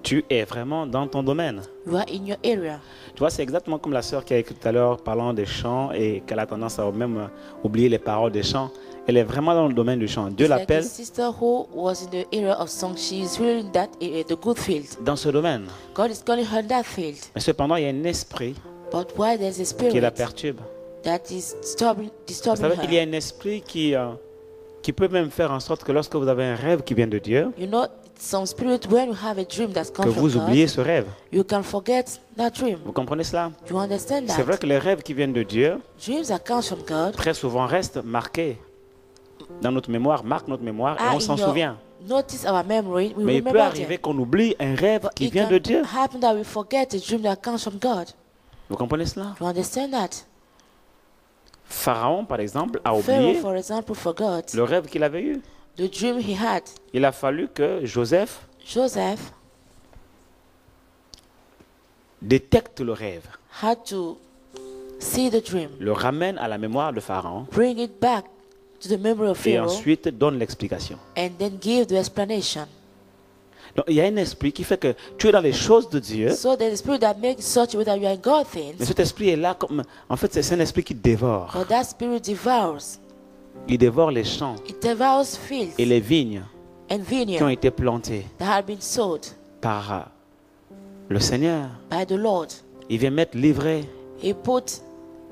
Tu es vraiment dans ton domaine. You are in your area. Tu vois, c'est exactement comme la sœur qui a écrit tout à l'heure parlant des chants et qu'elle a tendance à même oublier les paroles des chants. Elle est vraiment dans le domaine du chant. Dieu It's like a l'appelle sister who was in the area of song. She is really in that area, the good field. dans ce domaine. God is calling her in that field. Mais cependant, il y a un esprit But why there's a qui la spirit perturbe. that is disturbing Vous savez qu'il y a her? un esprit qui peut même faire en sorte que lorsque vous avez un rêve qui vient de Dieu, You know, some spirit, when you have a dream that's que come from vous oubliez God, ce rêve. you can forget that dream. Vous comprenez cela? You understand C'est vrai that? que les rêves qui viennent de Dieu, Dreams that come from God très souvent restent marqués dans notre mémoire, marquent notre mémoire et are on s'en in your souvient. notice our memory. We Mais il peut remember arriver them. qu'on oublie un rêve But qui it vient can de Dieu. happen that we forget a dream that comes from God. Vous comprenez cela? You understand that? Pharaon, par exemple, a Pharaoh, oublié for example, forgot le rêve qu'il avait eu. the dream he had. Il a fallu que Joseph Joseph détecte le rêve, had to see the dream, le ramène à la mémoire de Pharaon bring it back to the memory of et Pharaoh, ensuite donne l'explication. and then give the explanation. Donc il y a un esprit qui fait que tu es dans les choses de Dieu, So there's a spirit that makes such a way that you are in God mais things, cet esprit est là comme... En fait, c'est un esprit qui dévore. but that spirit devours. Il dévore les champs It devours fields et les vignes and qui ont vineyards été plantées that have been sowed par le Seigneur. by the Lord. Il vient mettre l'ivraie. He put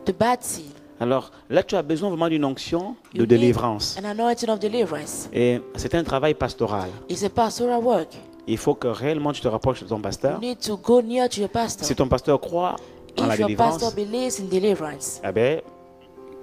the bad seed. Alors là, tu as besoin vraiment d'une onction de You need délivrance. an anointing of deliverance. Et c'est un travail pastoral. It's a pastoral work. Il faut que réellement tu te rapproches de ton You pasteur. need to go near to your pastor. Si ton pasteur croit en la If your délivrance, pastor believes in deliverance, eh ben,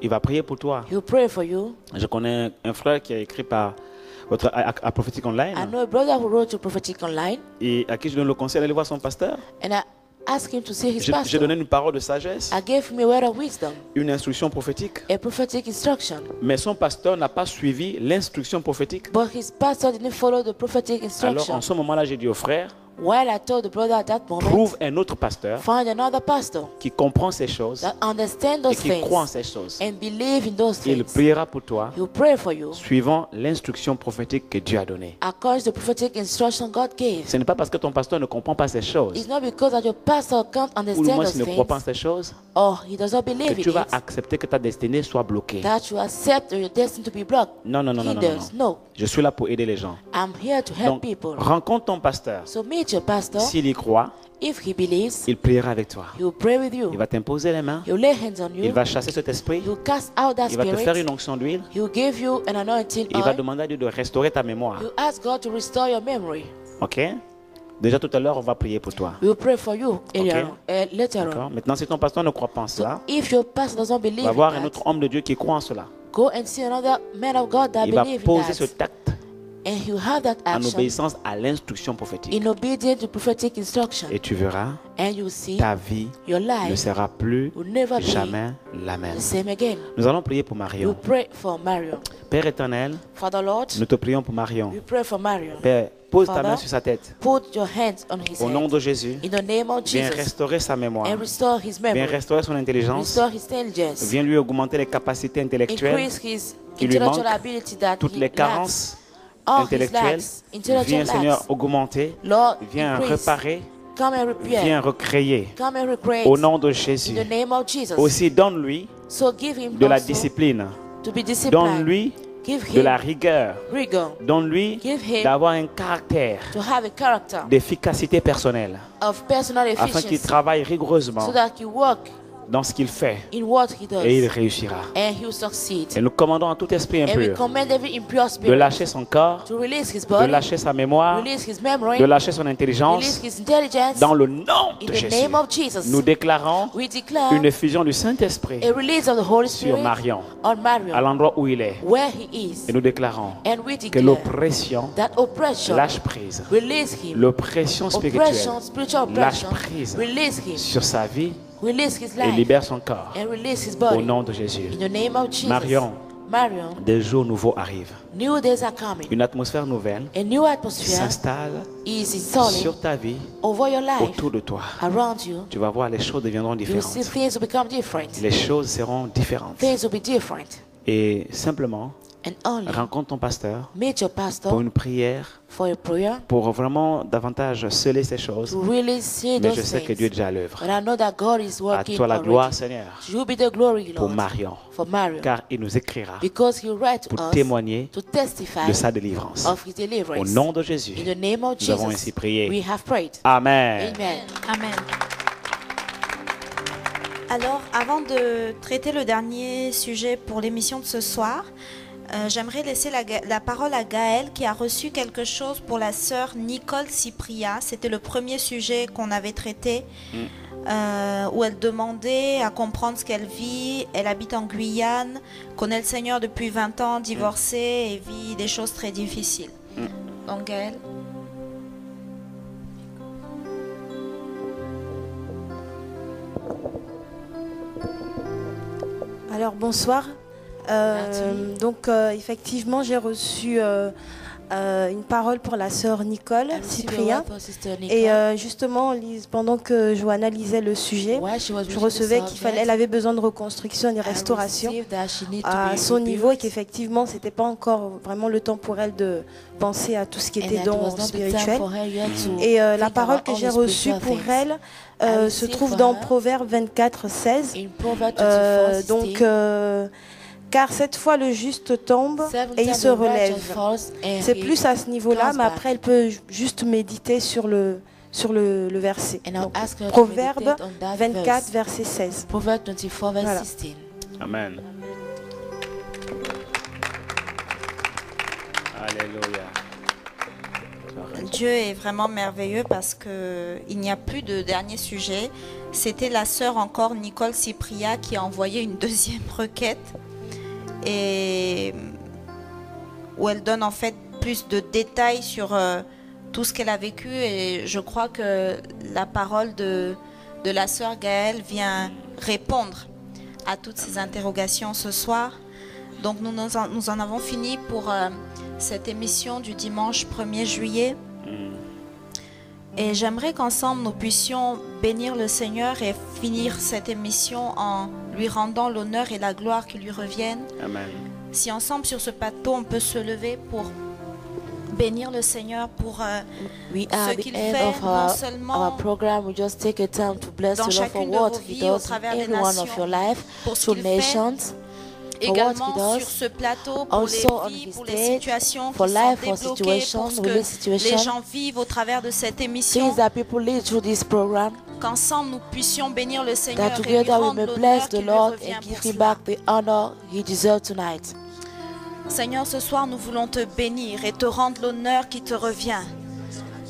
il va prier pour toi. he'll pray for you. Je connais un frère qui a écrit à Prophétique Online I know a brother who wrote to Prophetic Online, et à qui je donne le conseil d'aller voir son pasteur. and I asked him to see his J'ai pastor. donné une parole de sagesse, I gave him a word of wisdom, une instruction prophétique. a prophetic instruction. Mais son pasteur n'a pas suivi l'instruction prophétique. But his pastor didn't follow the prophetic Alors instruction. en ce moment-là, j'ai dit au frère, While I told the brother at that moment, trouve un autre pasteur find another pastor qui comprend ces choses that understands et those qui croit en things ces choses. and believe in those Il things. priera pour toi He'll pray for you suivant l'instruction prophétique que Dieu a donnée. according to the prophetic instruction God gave. Ce n'est pas parce que ton pasteur ne comprend pas ces choses It's not because that your pastor can't ou understand moins those ne croit pas en things ces choses or he does not que believe tu in vas it accepter que ta destinée soit bloquée. that you accept your destiny to be blocked. Non, non, non, non, He non, non, does. non. No. Je suis là pour aider les gens. I'm here to help Donc, people. rencontre ton pasteur. So meet your pastor. S'il y croit, If he believes, il priera avec toi. he will pray with you. Il va t'imposer les mains. He will lay hands on Il you. va chasser cet esprit. He will cast out that Il va te faire spirit. une onction d'huile. He will give you an anointing Il va oil. demander à Dieu de restaurer ta mémoire. You ask God to restore your memory. Ok? Déjà tout à l'heure, on va prier pour toi. We will pray for you later on. D'accord? Maintenant, si ton pasteur ne croit pas en So cela, if your pastor doesn't believe on va voir in un that, autre homme de Dieu qui croit en cela. go and see another man of God that Il va believes in poser ce that. acte And he will have that en action obéissance à l'instruction prophétique. in obedience to prophetic instruction. Et tu verras, And you will see ta vie your ne life sera plus will never be jamais la même. the same again. Nous allons prier pour You Marion. pray for Marion. Père éternel, Father Lord, nous te prions pour Marion. we pray for Marion. Père, pose ta Father, main sur sa tête. Put your hands on his Au nom head. de Jésus, In the name of viens Jesus. restaurer sa mémoire. And restore his Viens memory. restaurer son intelligence. Restore his intelligence. Viens lui augmenter les capacités intellectuelles. Increase his qui lui intellectual manquent, ability that toutes he les lacks. carences All his intellectuelles. lacks, intellectual Viens, Seigneur, lacks. augmenter. Lord, Viens increase. réparer. Come and repair. Viens recréer. Come and recreate. Au nom de In Jésus. the name of Jesus. Aussi, donne-lui So give him de la also discipline. to be disciplined. Donne-lui Give de him la rigueur. rigor. Donne-lui Give him d'avoir un caractère to have a character d'efficacité personnelle of personal afin qu'il efficiency travaille rigoureusement so that he work dans ce qu'il fait in what he does et il réussira. and he will succeed. Et nous commandons à tout esprit And we impur command every impure de spirit lâcher son corps, to release his de body, lâcher sa mémoire, release his memory, de lâcher son release intelligence his intelligence. dans le nom In de the Jésus. name of Jesus, Nous déclarons we declare une effusion du Saint-Esprit a release of the Holy sur Spirit Marion, on à Marion, l'endroit où il est. where he is. Et nous déclarons And we que declare l'oppression that oppression, lâche prise. release him. L'oppression spirituelle Oppression, spiritual lâche oppression, prise release him. sur sa vie Release his et life libère son corps. and release his Au body. nom de Jésus. In the name of Jesus. Marion, Marion, des jours nouveaux arrivent. new days are coming. Une atmosphère nouvelle A new atmosphere s'installe is installing sur ta vie, over your life, autour de toi. around you. Tu vas voir, les choses deviendront You will see différentes. things will become different. Les choses seront différentes. Things will be different. Et simplement, And only rencontre ton pasteur meet your pour pastor une prière, for a prayer pour vraiment davantage sceller ces choses. to really see Mais those je sais que Dieu est things. déjà à l'œuvre. But I know that God is À working toi la gloire, already. Seigneur, You be the glory, pour Lord, Marion. for Marion. Car il nous écrira Because he write to pour us témoigner to testify de sa délivrance. of his Au deliverance. nom de Jésus, In the name of nous avons Jesus, ainsi prié. we have prayed. Amen. Amen. Amen. Alors, avant de traiter le dernier sujet pour l'émission de ce soir, j'aimerais laisser la parole à Gaëlle qui a reçu quelque chose pour la sœur Nicole Cypria. C'était le premier sujet qu'on avait traité, où elle demandait à comprendre ce qu'elle vit. Elle habite en Guyane, connaît le Seigneur depuis 20 ans, divorcée et vit des choses très difficiles. Donc Gaëlle. Alors bonsoir. Effectivement, j'ai reçu une parole pour la sœur Nicole I received a Cyprien. word for Sister Nicole. Et justement, pendant que Joanne lisait le sujet, While she was je reading the recevais subject, qu'elle avait besoin de reconstruction et de I restauration received that she need to à be son niveau et rebuilt. qu'effectivement, c'était pas encore vraiment le temps pour elle de penser à tout ce qui And était that don was not the time spirituel. for her yet to Et la think parole about que all j'ai the reçue spiritual pour things. elle I se received trouve for dans her Proverbe 24, 16. in Proverbs 24, 16, Car cette fois le juste tombe seven et il times se the righteous relève. falls and C'est he plus à ce niveau-là, comes mais back. après elle peut juste méditer sur le verset. And I'll Donc, ask her to Proverbe meditate on that 24, verse. verset 16. Proverbs 24, verse Voilà. 16. Amen. Alléluia. Dieu est vraiment merveilleux parce qu'il n'y a plus de dernier sujet. C'était la sœur encore Nicole Cypria qui a envoyé une deuxième requête et où elle donne en fait plus de détails sur tout ce qu'elle a vécu et je crois que la parole de la sœur Gaëlle vient répondre à toutes ces interrogations ce soir. Donc nous en avons fini pour cette émission du dimanche 1er juillet. Et j'aimerais qu'ensemble nous puissions bénir le Seigneur et finir cette émission en lui rendant l'honneur et la gloire qui lui reviennent. Amen. Si ensemble sur ce plateau on peut se lever pour bénir le Seigneur pour We ce are at the qu'il end fait, of non our seulement program. We just take a time to bless dans the Lord for chacune de what vos He vies, au does in travers des every one of nations, your life, pour ce to qu'il fait, nations, également what he does, sur ce plateau pour also on les vies, his pour les stage, situations for qui life, sont for débloquées, situation, pour ce with que this situation. les gens vivent au travers de cette émission. things that people lead through this program, Qu'ensemble nous puissions bénir le Seigneur that et lui together we rendre may l'honneur bless qui the lui Lord revient and pour give Him cela. back the honor He deserves tonight. Seigneur, ce soir nous voulons te bénir et te rendre l'honneur qui te revient.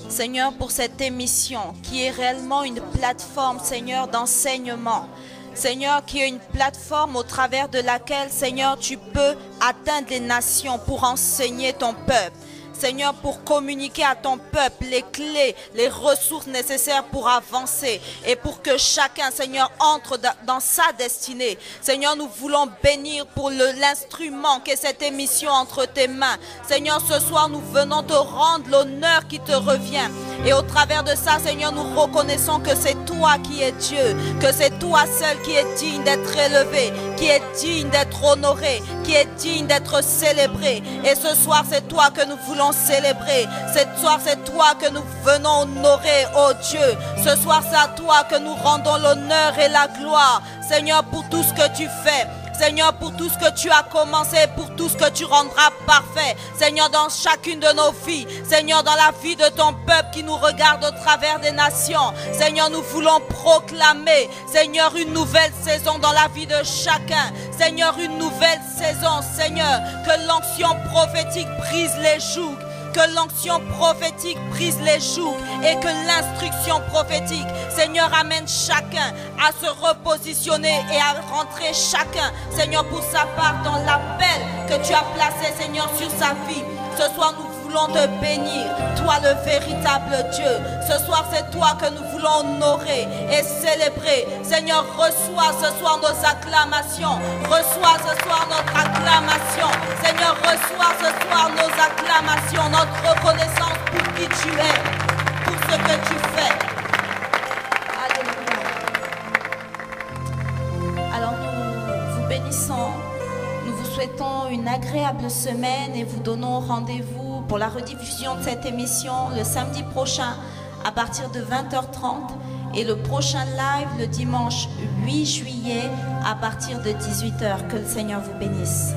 Seigneur, pour cette émission qui est réellement une plateforme, Seigneur, d'enseignement. Seigneur, qui est une plateforme au travers de laquelle, Seigneur, tu peux atteindre les nations pour enseigner ton peuple. Seigneur, pour communiquer à ton peuple les clés, les ressources nécessaires pour avancer et pour que chacun, Seigneur, entre dans sa destinée. Seigneur, nous voulons bénir pour l'instrument qu'est cette émission entre tes mains. Seigneur, ce soir, nous venons te rendre l'honneur qui te revient. Et au travers de ça, Seigneur, nous reconnaissons que c'est toi qui es Dieu, que c'est toi seul qui est digne d'être élevé, qui est digne d'être honoré, qui est digne d'être célébré. Et ce soir, c'est toi que nous voulons célébrer. Ce soir, c'est toi que nous venons honorer, oh Dieu. Ce soir, c'est à toi que nous rendons l'honneur et la gloire, Seigneur, pour tout ce que tu fais. Seigneur, pour tout ce que tu as commencé, pour tout ce que tu rendras parfait. Seigneur, dans chacune de nos vies. Seigneur, dans la vie de ton peuple qui nous regarde au travers des nations. Seigneur, nous voulons proclamer, Seigneur, une nouvelle saison dans la vie de chacun. Seigneur, une nouvelle saison. Seigneur, que l'onction prophétique brise les jougs. Que l'onction prophétique brise les jougs et que l'instruction prophétique, Seigneur, amène chacun à se repositionner et à rentrer chacun, Seigneur, pour sa part dans l'appel que tu as placé, Seigneur, sur sa vie. Ce soir, nous voulons te bénir, toi le véritable Dieu. Ce soir, c'est toi que nous voulons honorer et célébrer. Seigneur, reçois ce soir nos acclamations. Reçois ce soir notre acclamation. Seigneur, reçois ce soir nos acclamations, notre reconnaissance pour qui tu es, pour ce que tu fais. Alléluia. Alors nous vous bénissons. Nous vous souhaitons une agréable semaine et vous donnons rendez-vous pour la rediffusion de cette émission le samedi prochain à partir de 20h30 et le prochain live le dimanche 8 juillet à partir de 18h. Que le Seigneur vous bénisse.